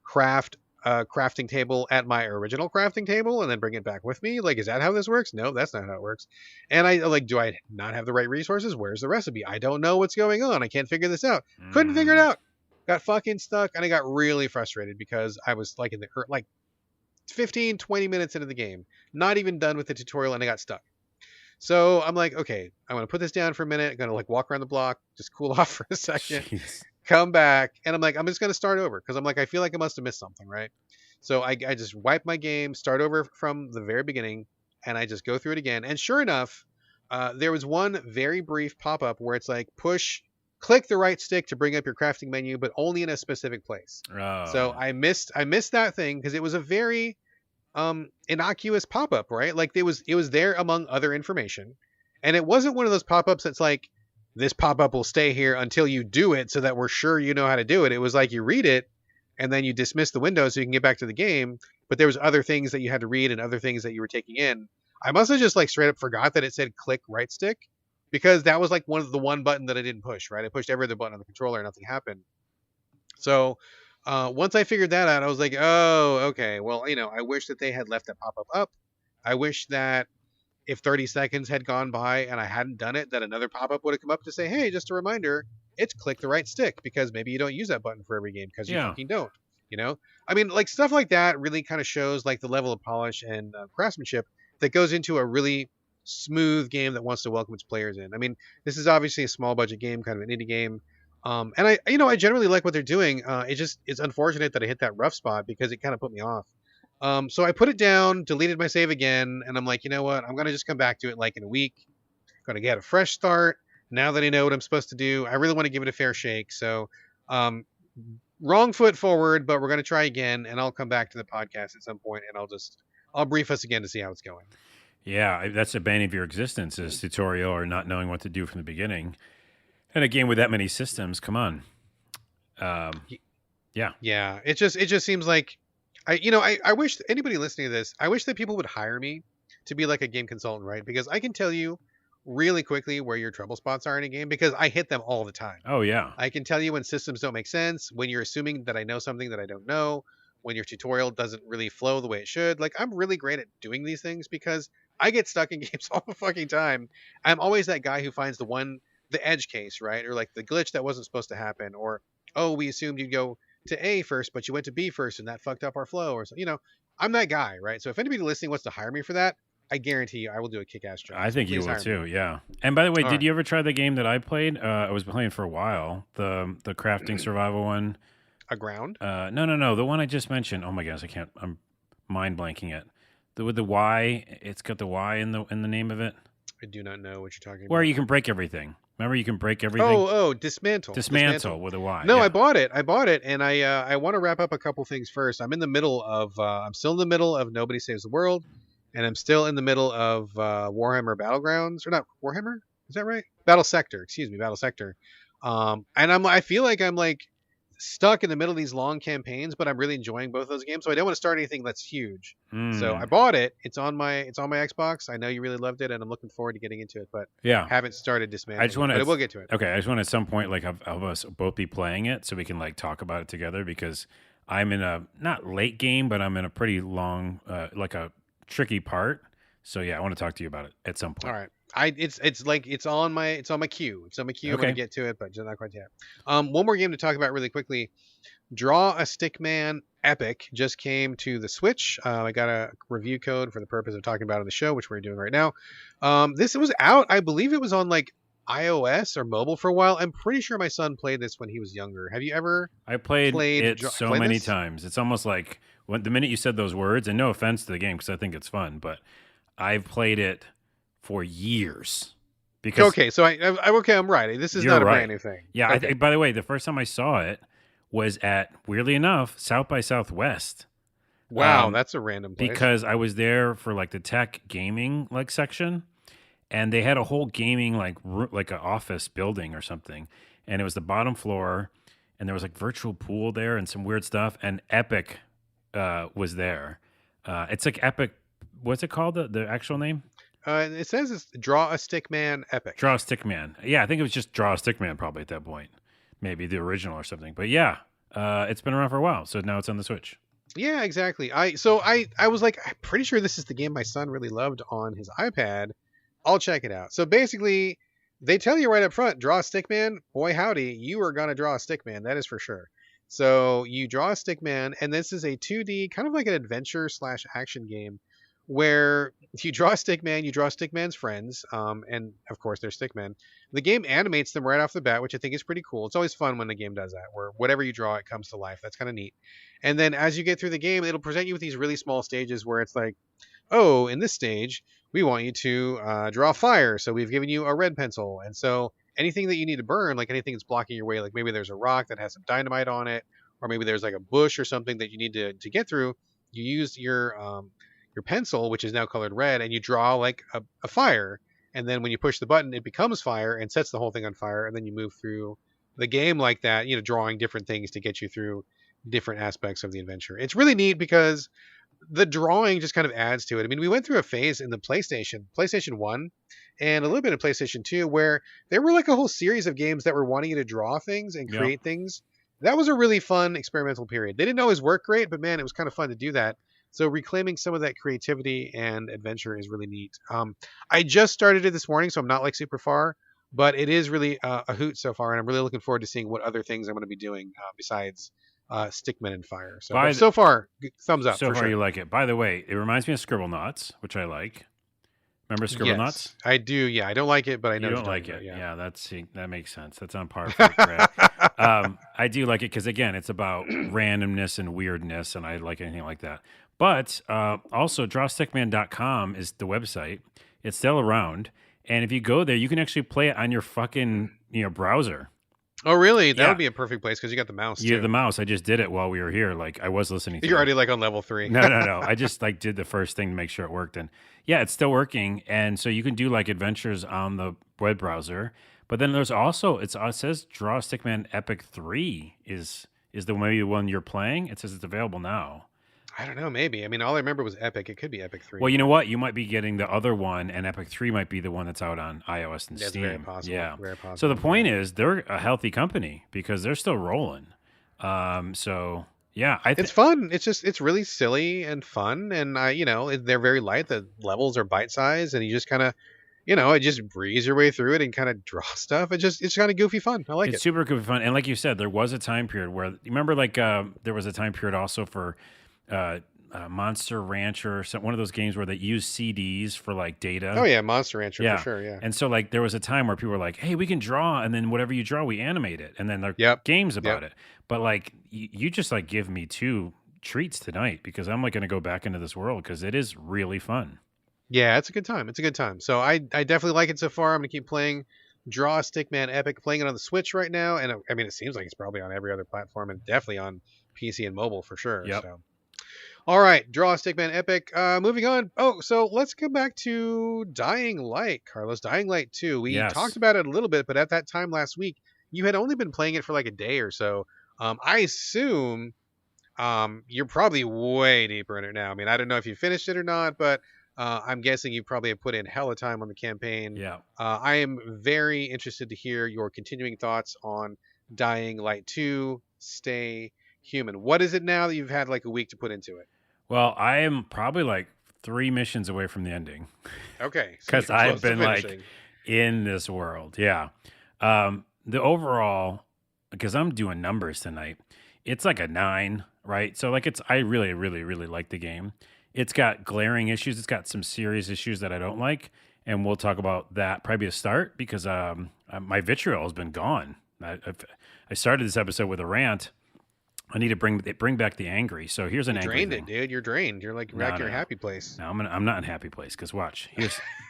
craft a crafting table at my original crafting table and then bring it back with me? Like, is that how this works? No, that's not how it works. And I like, do I not have the right resources? Where's the recipe? I don't know what's going on. I can't figure this out. Couldn't figure it Mm. out. Got fucking stuck, and I got really frustrated because I was like in the like 15, 20 minutes into the game, not even done with the tutorial, and I got stuck. So I'm like, okay, I'm gonna put this down for a minute. I'm gonna like walk around the block, just cool off for a second, Jeez. come back, and I'm like, I'm just gonna start over because I'm like, I feel like I must have missed something, right? So I just wipe my game, start over from the very beginning, and I just go through it again. And sure enough, there was one very brief pop up where it's like click the right stick to bring up your crafting menu, but only in a specific place. So Oh. I missed that thing because it was a very innocuous pop up, right? Like it was there among other information, and it wasn't one of those pop ups that's like this pop up will stay here until you do it so that we're sure you know how to do it. It was like you read it and then you dismiss the window so you can get back to the game, but there was other things that you had to read and other things that you were taking in. I must have just like straight up forgot that it said click right stick because that was like one button that I didn't push, right? I pushed every other button on the controller and nothing happened. So once I figured that out, I was like, oh, okay. Well, I wish that they had left that pop up. I wish that if 30 seconds had gone by and I hadn't done it, that another pop up would have come up to say, hey, just a reminder, it's click the right stick because maybe you don't use that button for every game because you Yeah. fucking don't. You know, I mean, like stuff like that really kind of shows like the level of polish and craftsmanship that goes into a really smooth game that wants to welcome its players in. I mean, this is obviously a small budget game, kind of an indie game. And I generally like what they're doing. It's unfortunate that I hit that rough spot because it kind of put me off. So I put it down, deleted my save again, and I'm like, you know what? I'm gonna just come back to it like in a week. Gonna get a fresh start. Now that I know what I'm supposed to do, I really want to give it a fair shake. So, um, wrong foot forward, but we're gonna try again, and I'll come back to the podcast at some point, and I'll brief us again to see how it's going. Yeah, that's the bane of your existence is tutorial or not knowing what to do from the beginning. And a game with that many systems, come on. Um, yeah. Yeah, it just seems like I wish anybody listening to this, I wish that people would hire me to be like a game consultant, right? Because I can tell you really quickly where your trouble spots are in a game because I hit them all the time. Oh, yeah. I can tell you when systems don't make sense, when you're assuming that I know something that I don't know, when your tutorial doesn't really flow the way it should. Like I'm really great at doing these things because I get stuck in games all the fucking time. I'm always that guy who finds the edge case, right? Or like the glitch that wasn't supposed to happen, or oh, we assumed you'd go to A first, but you went to B first, and that fucked up our flow, or so. I'm that guy, right? So if anybody listening wants to hire me for that, I guarantee you I will do a kick-ass job. I So think you please will hire too. me. Yeah. And by the way, All did right. you ever try the game that I played? I was playing for a while. The crafting survival one. Aground? No, no, no. The one I just mentioned. Oh my gosh, I can't. I'm mind blanking it. With the Y, it's got the Y in the name of it. I do not know what you're talking Where about. you can break everything. Remember, you can break everything. Oh, dismantle. Dismantle with a Y. No, I Yeah. bought it. I bought it, and I want to wrap up a couple things first. I'm still in the middle of Nobody Saves the World, and I'm still in the middle of Warhammer Battlegrounds, or not Warhammer? Is that right? Battle Sector. Excuse me, Battle Sector. And I feel like I'm like stuck in the middle of these long campaigns, but I'm really enjoying both those games. So I don't want to start anything that's huge. So I Mm. bought it. It's on my Xbox. I know you really loved it, and I'm looking forward to getting into it, but Yeah. haven't started I dismantling just it. want But to. we'll get to it. Okay, I just want at some point like have us both be playing it so we can like talk about it together because I'm in a not late game, but I'm in a pretty long, like a tricky part. So yeah, I want to talk to you about it at some All point. right. It's on my queue. It's on my queue. I'm Okay. gonna get to it, but just not quite yet. One more game to talk about really quickly. Draw a Stickman Epic just came to the Switch. I got a review code for the purpose of talking about it on the show, which we're doing right now. This was out. I believe it was on like iOS or mobile for a while. I'm pretty sure my son played this when he was younger. Have you ever I played it played so played many this? times. It's almost like when the minute you said those words, and no offense to the game because I think it's fun, but I've played it for years because Okay, so I'm right. This is you're not a right. brand new thing. Yeah. Okay. By the way, the first time I saw it was at weirdly enough South by Southwest. Wow, that's a random place. Because I was there for like the tech gaming like section, and they had a whole gaming like like an office building or something, and it was the bottom floor, and there was like virtual pool there and some weird stuff, and Epic was there. It's like Epic. What's it called? The actual name? It says it's Draw a Stickman Epic. Draw a Stickman. Yeah, I think it was just Draw a Stickman probably at that point, maybe the original or something. But yeah, it's been around for a while, so now it's on the Switch. Yeah, exactly. I was like, I'm pretty sure this is the game my son really loved on his iPad. I'll check it out. So basically, they tell you right up front, draw a stickman. Boy, howdy, you are gonna draw a stickman. That is for sure. So you draw a stickman, and this is a 2D kind of like an adventure slash action game where you draw a stickman, you draw stickman's friends, and of course they're stickmen. The game animates them right off the bat, which I think is pretty cool. It's always fun when the game does that, where whatever you draw, it comes to life. That's kind of neat. And then as you get through the game, it'll present you with these really small stages where it's like, oh, in this stage, we want you to draw fire. So we've given you a red pencil. And so anything that you need to burn, like anything that's blocking your way, like maybe there's a rock that has some dynamite on it, or maybe there's like a bush or something that you need to get through, you use your pencil, which is now colored red, and you draw like a fire. And then when you push the button, it becomes fire and sets the whole thing on fire. And then you move through the game like that, drawing different things to get you through different aspects of the adventure. It's really neat because the drawing just kind of adds to it. I mean, we went through a phase in the PlayStation 1, and a little bit of PlayStation 2 where there were like a whole series of games that were wanting you to draw things and Yeah. create things. That was a really fun experimental period. They didn't always work great, but man, it was kind of fun to do that. So reclaiming some of that creativity and adventure is really neat. I just started it this morning, so I'm not like super far, but it is really a hoot so far, and I'm really looking forward to seeing what other things I'm going to be doing besides Stickman and Fire. So, but so far, thumbs up. So for far, sure. you like it. By the way, it reminds me of Scribblenauts, which I like. Remember Scribblenauts? Yes, I do. Yeah, I don't like it, but I know You what don't you're like talking it. about, Yeah, that makes sense. That's on par for Brad. I do like it because, again, it's about randomness and weirdness, and I like anything like that. But also, drawstickman.com is the website. It's still around. And if you go there, you can actually play it on your fucking browser. Oh, really? That Yeah. would be a perfect place because you got the mouse. You have too. the mouse. I just did it while we were here. Like, I was listening to You're it. already like on level 3. No. I just like did the first thing to make sure it worked. And yeah, it's still working. And so you can do like adventures on the web browser. But then there's also, it says Draw Stickman Epic 3 is the maybe one you're playing. It says it's available now. I don't know. Maybe. I mean, all I remember was Epic. It could be Epic 3. Well, you know what? You might be getting the other one, and Epic 3 might be the one that's out on iOS and That's Steam. very possible. Yeah. Very possible. So the point is, they're a healthy company because they're still rolling. So yeah, It's fun. It's really silly and fun, and they're very light. The levels are bite sized, and you just kind of, it just breeze your way through it and kind of draw stuff. It's kind of goofy fun. I like it's it. super goofy fun. And like you said, there was a time period where you remember, like there was a time period also for Monster Rancher, one of those games where they use CDs for like data. Oh yeah, Monster Rancher Yeah. for sure. Yeah. And so like there was a time where people were like, "Hey, we can draw, and then whatever you draw, we animate it." And then there are Yep. games about it. But like you just like give me two treats tonight because I'm like going to go back into this world because it is really fun. Yeah, it's a good time. It's a good time. So I definitely like it so far. I'm gonna keep playing Draw Stickman Epic, playing it on the Switch right now, and I mean it seems like it's probably on every other platform and definitely on PC and mobile for sure. Yep. So. All right, Draw Stickman Epic. Moving on. Oh, so let's go back to Dying Light, Carlos. Dying Light 2. We Yes. talked about it a little bit, but at that time last week, you had only been playing it for like a day or so. I assume you're probably way deeper in it now. I mean, I don't know if you finished it or not, but I'm guessing you probably have put in hella time on the campaign. Yeah. I am very interested to hear your continuing thoughts on Dying Light 2, Stay Human. What is it now that you've had like a week to put into it? Well, I am probably like 3 missions away from the ending Okay, so because you're I've close to been like finishing. in this world. Yeah. The overall, because I'm doing numbers tonight, it's like a 9, right? So like I really, really, really like the game. It's got glaring issues. It's got some serious issues that I don't like, and we'll talk about that probably a start because my vitriol has been gone. I started this episode with a rant. I need to bring back the angry. So here's an You angry drained thing. it, dude. You're drained. You're like back to your happy place. No, I'm not in a happy place because watch.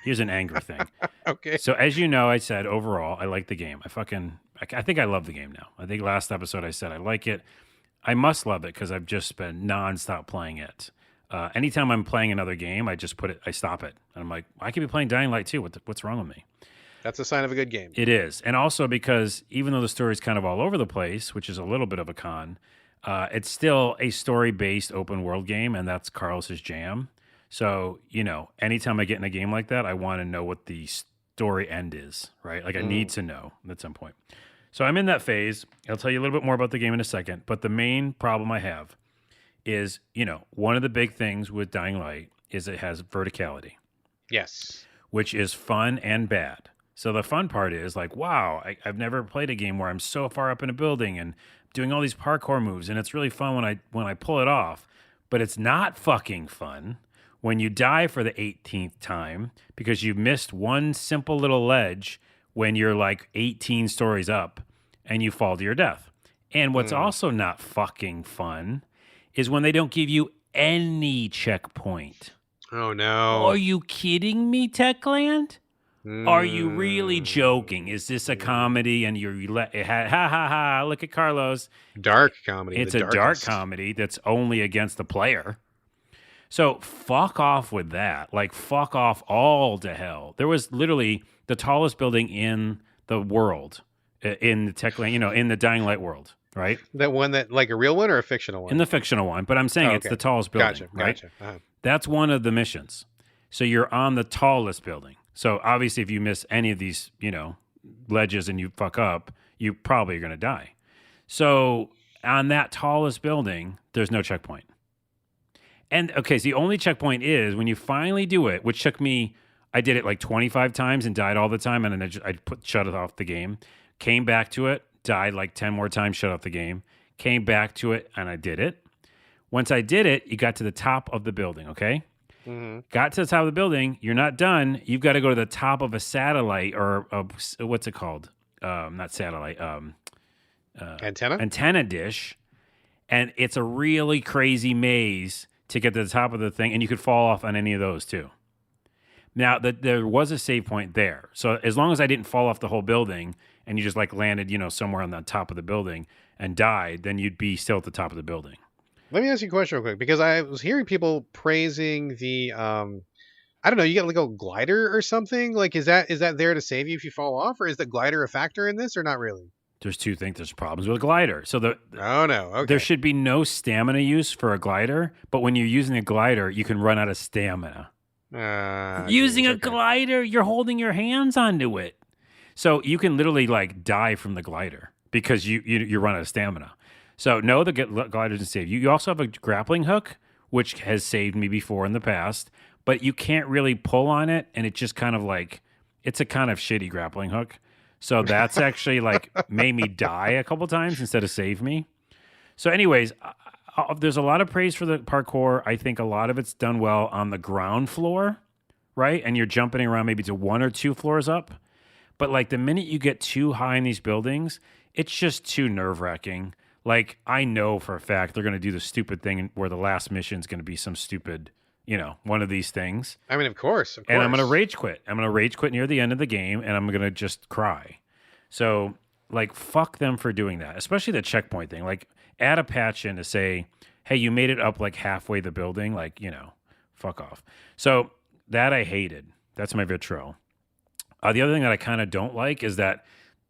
Here's an angry thing. Okay. So as you know, I said overall I like the game. I think I love the game now. I think last episode I said I like it. I must love it because I've just been nonstop playing it. Anytime I'm playing another game, I stop it, and I'm like, I could be playing Dying Light 2. What's wrong with me? That's a sign of a good game. It is, and also because even though the story's kind of all over the place, which is a little bit of a con, it's still a story-based open world game, and that's Carlos's jam. So, anytime I get in a game like that, I want to know what the story end is, right? Like I need to know at some point. So I'm in that phase. I'll tell you a little bit more about the game in a second. But the main problem I have is, one of the big things with Dying Light is it has verticality. Yes. Which is fun and bad. So the fun part is like, wow, I've never played a game where I'm so far up in a building and doing all these parkour moves, and it's really fun when I pull it off. But it's not fucking fun when you die for the 18th time because you missed one simple little ledge when you're like 18 stories up and you fall to your death. And what's also not fucking fun is when they don't give you any checkpoint. Oh, no. Are you kidding me, Techland? Are you really joking? Is this a comedy? And ha ha ha, look at Carlos. Dark comedy. It's a dark comedy that's only against the player. So fuck off with that. Like, fuck off all to hell. There was literally the tallest building in the world, in the Techland, in the Dying Light world, right? That one that, like a real one or a fictional one? In the fictional one, but I'm saying it's the tallest building, right? Gotcha. Uh-huh. That's one of the missions. So you're on the tallest building. So obviously if you miss any of these, ledges and you fuck up, you probably are going to die. So on that tallest building, there's no checkpoint. And okay, so the only checkpoint is when you finally do it, which took me, I did it like 25 times and died all the time. And then I shut it off the game, came back to it, died like 10 more times, shut off the game, came back to it, and I did it. Once I did it, you got to the top of the building, okay? Got to the top of the building. You're not done. You've got to go to the top of a satellite or what's it called? Not satellite. Antenna dish. And it's a really crazy maze to get to the top of the thing. And you could fall off on any of those too. Now, there was a save point there. So as long as I didn't fall off the whole building and you just like landed, somewhere on the top of the building and died, then you'd be still at the top of the building. Let me ask you a question real quick, because I was hearing people praising the, I don't know, you got like a glider or something. Like, is that there to save you if you fall off, or is the glider a factor in this, or not really? There's two things. There's problems with a glider. So oh no, okay. There should be no stamina use for a glider, but when you're using a glider, you can run out of stamina. Using a glider, you're holding your hands onto it, so you can literally like die from the glider because you run out of stamina. So no, the glider doesn't save you. You also have a grappling hook, which has saved me before in the past, but you can't really pull on it, and it just kind of like, it's a kind of shitty grappling hook. So that's actually like made me die a couple times instead of save me. So anyways, there's a lot of praise for the parkour. I think a lot of it's done well on the ground floor, right? And you're jumping around maybe to 1 or 2 floors up. But like the minute you get too high in these buildings, it's just too nerve-wracking. Like, I know for a fact they're going to do the stupid thing where the last mission is going to be some stupid, one of these things. I mean, of course. And I'm going to rage quit. I'm going to rage quit near the end of the game, and I'm going to just cry. So, like, fuck them for doing that, especially the checkpoint thing. Like, add a patch in to say, hey, you made it up like halfway the building. Like, fuck off. So that I hated. That's my vitriol. The other thing that I kind of don't like is that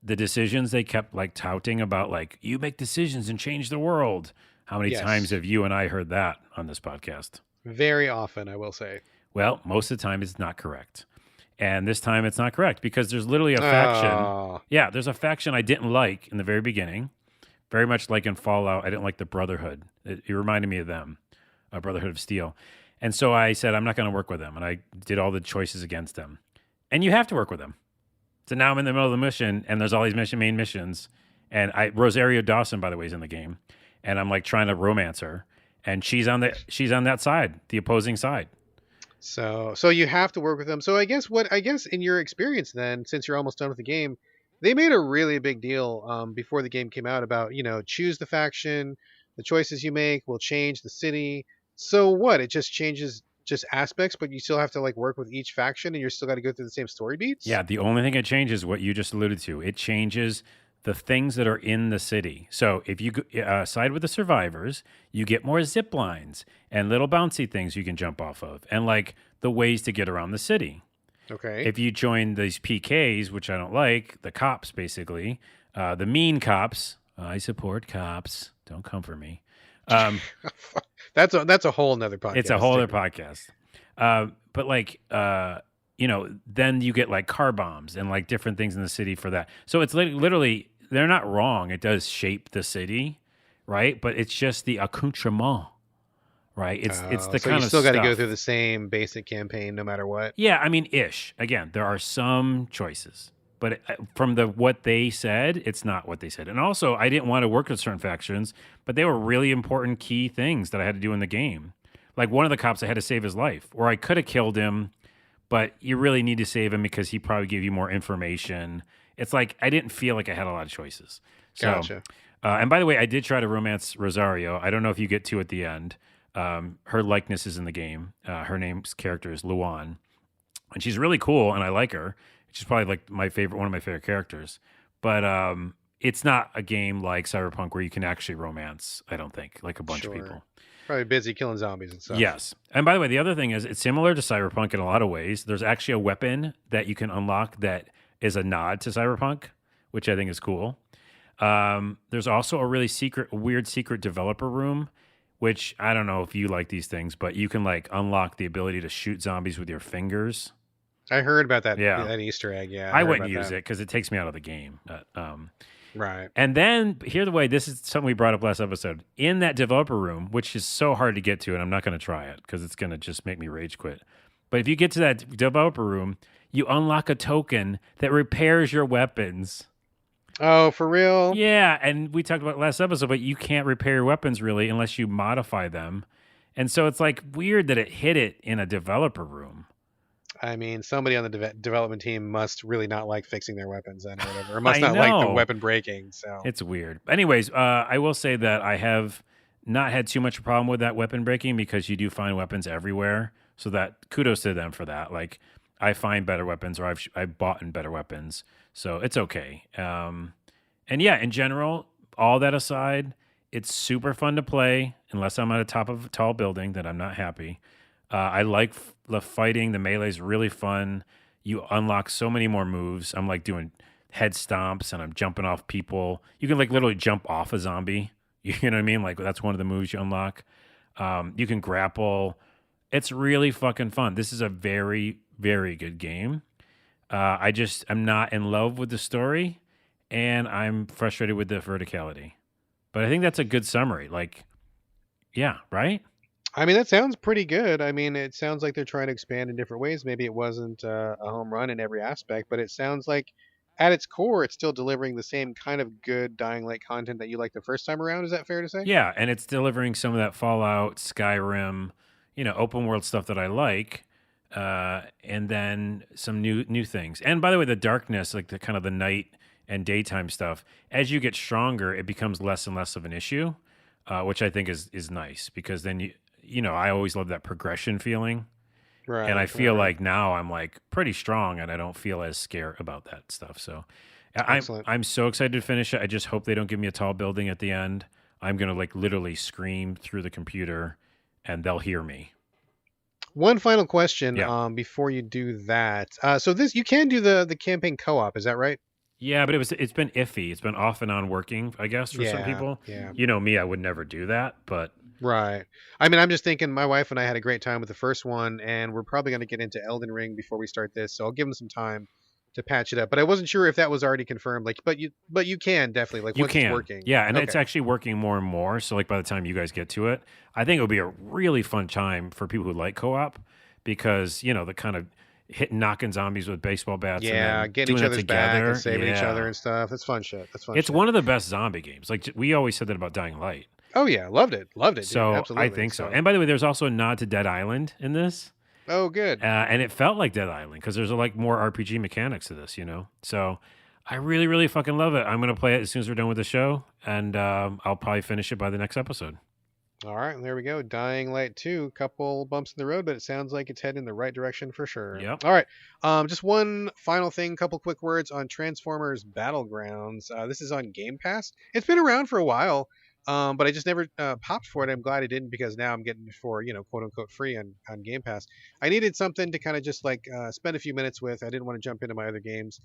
the decisions they kept like touting about, like, you make decisions and change the world. How many times Yes. have you and I heard that on this podcast? Very often, I will say. Well, most of the time it's not correct. And this time it's not correct because there's literally a faction. Oh, Yeah, there's a faction I didn't like in the very beginning. Very much like in Fallout, I didn't like the Brotherhood. It reminded me of them, a Brotherhood of Steel. And so I said, I'm not going to work with them. And I did all the choices against them. And you have to work with them. So now I'm in the middle of the mission, and there's all these main missions. And Rosario Dawson, by the way, is in the game. And I'm like trying to romance her. And she's on that side, the opposing side. so you have to work with them. So I guess in your experience then, since you're almost done with the game, they made a really big deal before the game came out about, choose the faction, the choices you make will change the city. So what? It just changes just aspects, but you still have to like work with each faction, and you're still got to go through the same story beats. Yeah, the only thing it changes is what you just alluded to. It changes the things that are in the city. So if you side with the survivors, you get more zip lines and little bouncy things you can jump off of, and like the ways to get around the city. Okay. If you join these PKs, which I don't like, the cops basically, the mean cops. I support cops. Don't come for me. That's a whole nother podcast. It's a whole other podcast. But like, then you get like car bombs and like different things in the city for that. So it's literally, they're not wrong. It does shape the city, right? But it's just the accoutrement, right? It's the so kind you of still got to go stuff. through the same basic campaign no matter what. Yeah, I mean, ish. Again, there are some choices, but from what they said, it's not what they said. And also, I didn't want to work with certain factions, but they were really important key things that I had to do in the game. Like one of the cops, I had to save his life, or I could have killed him, but you really need to save him because he probably gave you more information. It's like I didn't feel like I had a lot of choices. So, Gotcha. And by the way, I did try to romance Rosario. I don't know if you get to at the end. Her likeness is in the game. Her name's character is Luan, and she's really cool, and I like her. She's probably like one of my favorite characters. But it's not a game like Cyberpunk where you can actually romance. I don't think like a bunch of people. Probably busy killing zombies and stuff. Yes. And by the way, the other thing is it's similar to Cyberpunk in a lot of ways. There's actually a weapon that you can unlock that is a nod to Cyberpunk, which I think is cool. There's also a really weird secret developer room, which I don't know if you like these things, but you can like unlock the ability to shoot zombies with your fingers. I heard about that. Yeah. That Easter egg. Yeah, I wouldn't use it because it takes me out of the game. Right. And then this is something we brought up last episode. In that developer room, which is so hard to get to, and I'm not going to try it because it's going to just make me rage quit. But if you get to that developer room, you unlock a token that repairs your weapons. Oh, for real? Yeah, and we talked about it last episode, but you can't repair your weapons really unless you modify them. And so it's like weird that it hit it in a developer room. I mean, somebody on the development team must really not like fixing their weapons then, or whatever, or must not like the weapon breaking. So it's weird. Anyways, I will say that I have not had too much problem with that weapon breaking because you do find weapons everywhere. So that kudos to them for that. Like I find better weapons, or I've bought in better weapons, so it's okay. And yeah, in general, all that aside, it's super fun to play. Unless I'm at the top of a tall building, that I'm not happy. I like the fighting. The melee is really fun. You unlock so many more moves. I'm like doing head stomps and I'm jumping off people. You can like literally jump off a zombie. You know what I mean? Like that's one of the moves you unlock. You can grapple. It's really fucking fun. This is a very, very good game. I'm not in love with the story and I'm frustrated with the verticality. But I think that's a good summary. Like, yeah, right? I mean, that sounds pretty good. I mean, it sounds like they're trying to expand in different ways. Maybe it wasn't a home run in every aspect, but it sounds like at its core, it's still delivering the same kind of good Dying Light content that you liked the first time around. Is that fair to say? Yeah, and it's delivering some of that Fallout, Skyrim, open world stuff that I like, and then some new things. And by the way, the darkness, like the kind of the night and daytime stuff, as you get stronger, it becomes less and less of an issue, which I think is nice because then I always love that progression feeling. Right. And I feel like now I'm like pretty strong and I don't feel as scared about that stuff. So I'm so excited to finish it. I just hope they don't give me a tall building at the end. I'm going to like literally scream through the computer and they'll hear me. One final question before you do that. So you can do the campaign co-op, is that right? Yeah, but it's been iffy. It's been off and on working, I guess, for some Yeah, people. yeah. You know me, I would never do that, but Right. I mean, I'm just thinking my wife and I had a great time with the first one, and we're probably going to get into Elden Ring before we start this, so I'll give them some time to patch it up. But I wasn't sure if that was already confirmed. Like, but you can definitely, like, you once it's can. working. Yeah, and it's Okay. actually working more and more. So like by the time you guys get to it, I think it'll be a really fun time for people who like co-op because, the kind of hitting knocking zombies with baseball bats and Yeah, then getting doing each that other's back and together. saving each other Yeah. and stuff. That's fun shit. That's fun It's shit. one of the best zombie games. Like we always said that about Dying Light. Oh yeah, loved it, dude. So I Absolutely. think so. So, And by the way, there's also a nod to Dead Island in this. oh good. And it felt like Dead Island because there's like more RPG mechanics to this, So I really, really fucking love it. I'm gonna play it as soon as we're done with the show, and I'll probably finish it by the next episode. All right, there we go. Dying Light 2, couple bumps in the road, but it sounds like it's heading in the right direction for sure. Yep. All right, just one final thing, couple quick words on Transformers Battlegrounds. This is on Game Pass. It's been around for a while, but I just never popped for it. I'm glad I didn't because now I'm getting it for, quote unquote free on Game Pass. I needed something to kind of just like spend a few minutes with. I didn't want to jump into my other games.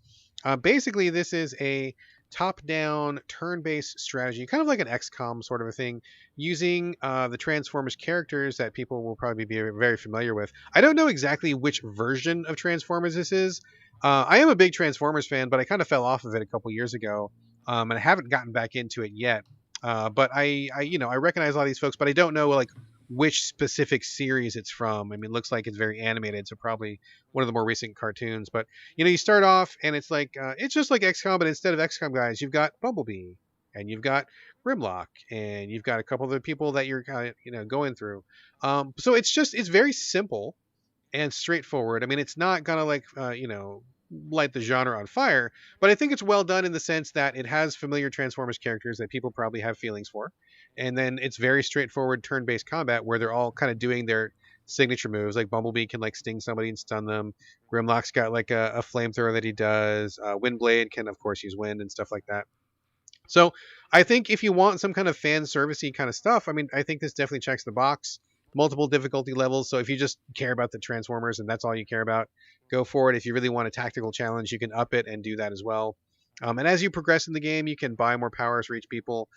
Basically, this is a top-down turn-based strategy, kind of like an XCOM sort of a thing, using the Transformers characters that people will probably be very familiar with. I don't know exactly which version of Transformers this is. I am a big Transformers fan, but I kind of fell off of it a couple years ago, and I haven't gotten back into it yet. But I recognize a lot of these folks, but I don't know like which specific series it's from. I mean, it looks like it's very animated, so probably one of the more recent cartoons. But you start off and it's like it's just like XCOM, but instead of XCOM guys, you've got Bumblebee and you've got Grimlock and you've got a couple of the people that you're kind of going through. So it's very simple and straightforward. I mean, it's not gonna like light the genre on fire, but I think it's well done in the sense that it has familiar Transformers characters that people probably have feelings for, and then it's very straightforward turn-based combat where they're all kind of doing their signature moves. Like Bumblebee can like sting somebody and stun them. Grimlock's got like a flamethrower that he does. Windblade can of course use wind and stuff like that. So I think if you want some kind of fan servicey kind of stuff, I mean, I think this definitely checks the box. Multiple difficulty levels. So if you just care about the Transformers and that's all you care about, go for it. If you really want a tactical challenge, you can up it and do that as well. And as you progress in the game, you can buy more powers for each people,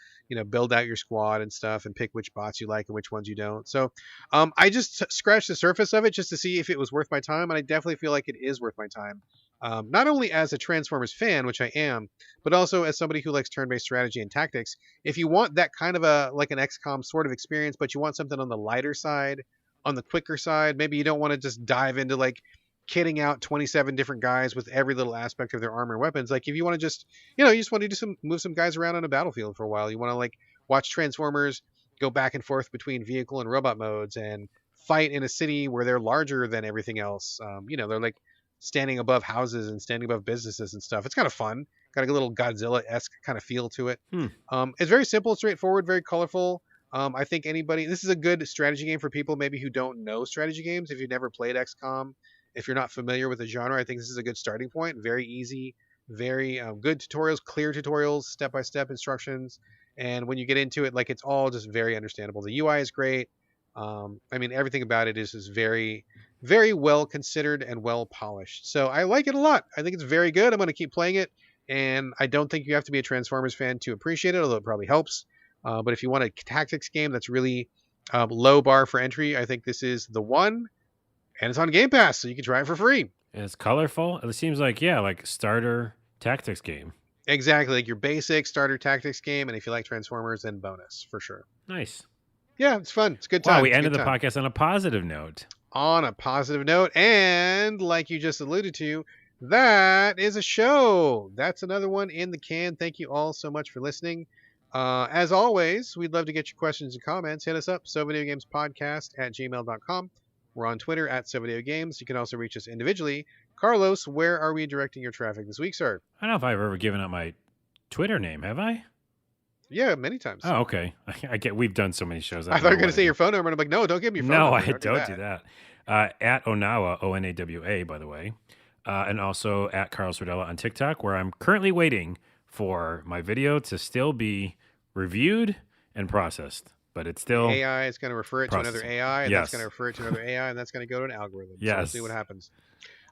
build out your squad and stuff and pick which bots you like and which ones you don't. So I just scratched the surface of it just to see if it was worth my time. And I definitely feel like it is worth my time. Not only as a Transformers fan, which I am, but also as somebody who likes turn-based strategy and tactics. If you want that kind of a like an XCOM sort of experience, but you want something on the lighter side, on the quicker side, maybe you don't want to just dive into like kitting out 27 different guys with every little aspect of their armor and weapons. Like if you want to just, you just want to move some guys around on a battlefield for a while. You want to like watch Transformers go back and forth between vehicle and robot modes and fight in a city where they're larger than everything else. They're like standing above houses and standing above businesses and stuff. It's kind of fun. Got a little Godzilla-esque kind of feel to it. It's very simple, straightforward, very colorful. I think this is a good strategy game for people maybe who don't know strategy games. If you've never played XCOM, if you're not familiar with the genre, I think this is a good starting point. Very easy, very good tutorials, clear tutorials, step-by-step instructions. And when you get into it, like it's all just very understandable. The UI is great. I mean, everything about it is very, very well considered and well polished. So I like it a lot. I think it's very good. I'm going to keep playing it. And I don't think you have to be a Transformers fan to appreciate it, although it probably helps. But if you want a tactics game that's really low bar for entry, I think this is the one. And it's on Game Pass, so you can try it for free. And it's colorful. It seems like, like starter tactics game. Exactly, like your basic starter tactics game. And if you like Transformers, then bonus for sure. Nice. Yeah, it's fun. It's a good time. Wow, we ended the podcast on a positive note. On a positive note. And like you just alluded to, that is a show. That's another one in the can. Thank you all so much for listening. As always, we'd love to get your questions and comments. Hit us up, sovideogamespodcast@gmail.com. We're on Twitter @sovideogames. You can also reach us individually. Carlos, where are we directing your traffic this week, sir? I don't know if I've ever given out my Twitter name, have I? Yeah, many times. Oh, okay. We've done so many shows. I thought you were going to say your phone number, and I'm like, no, don't give me your phone number. number. No, I don't do that. At Onawa, Onawa, by the way. And also at Carlos Rodella on TikTok, where I'm currently waiting for my video to still be reviewed and processed. But it's still AI is going to refer it to another AI, and yes. that's going to refer it to another AI, and that's going to go to an algorithm. Yes. So we'll see what happens.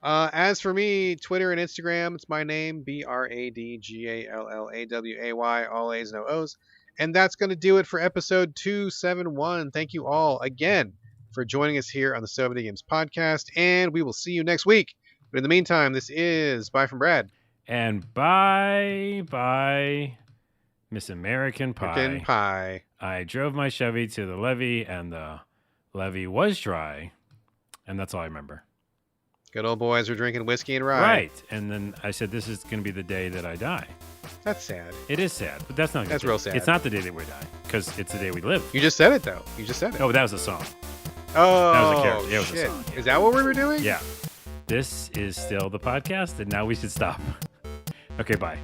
As for me, Twitter and Instagram, it's my name, BradGallaway, all A's, no O's. And that's going to do it for episode 271. Thank you all again for joining us here on the So Video Games podcast, and we will see you next week. But in the meantime, this is Bye from Brad. And bye, Miss American Pie. American Pie. I drove my Chevy to the levee, and the levee was dry, and that's all I remember. Good old boys are drinking whiskey and rye. Right. And then I said, this is going to be the day that I die. That's sad. It is sad, but that's not. That's real sad. It's not the day that we die, because it's the day we live. You just said it, though. You just said it. Oh, that was a song. Oh, that was a character. Yeah, it was shit. a song. Yeah. Is that what we were doing? Yeah. This is still the podcast, and now we should stop. Okay, bye.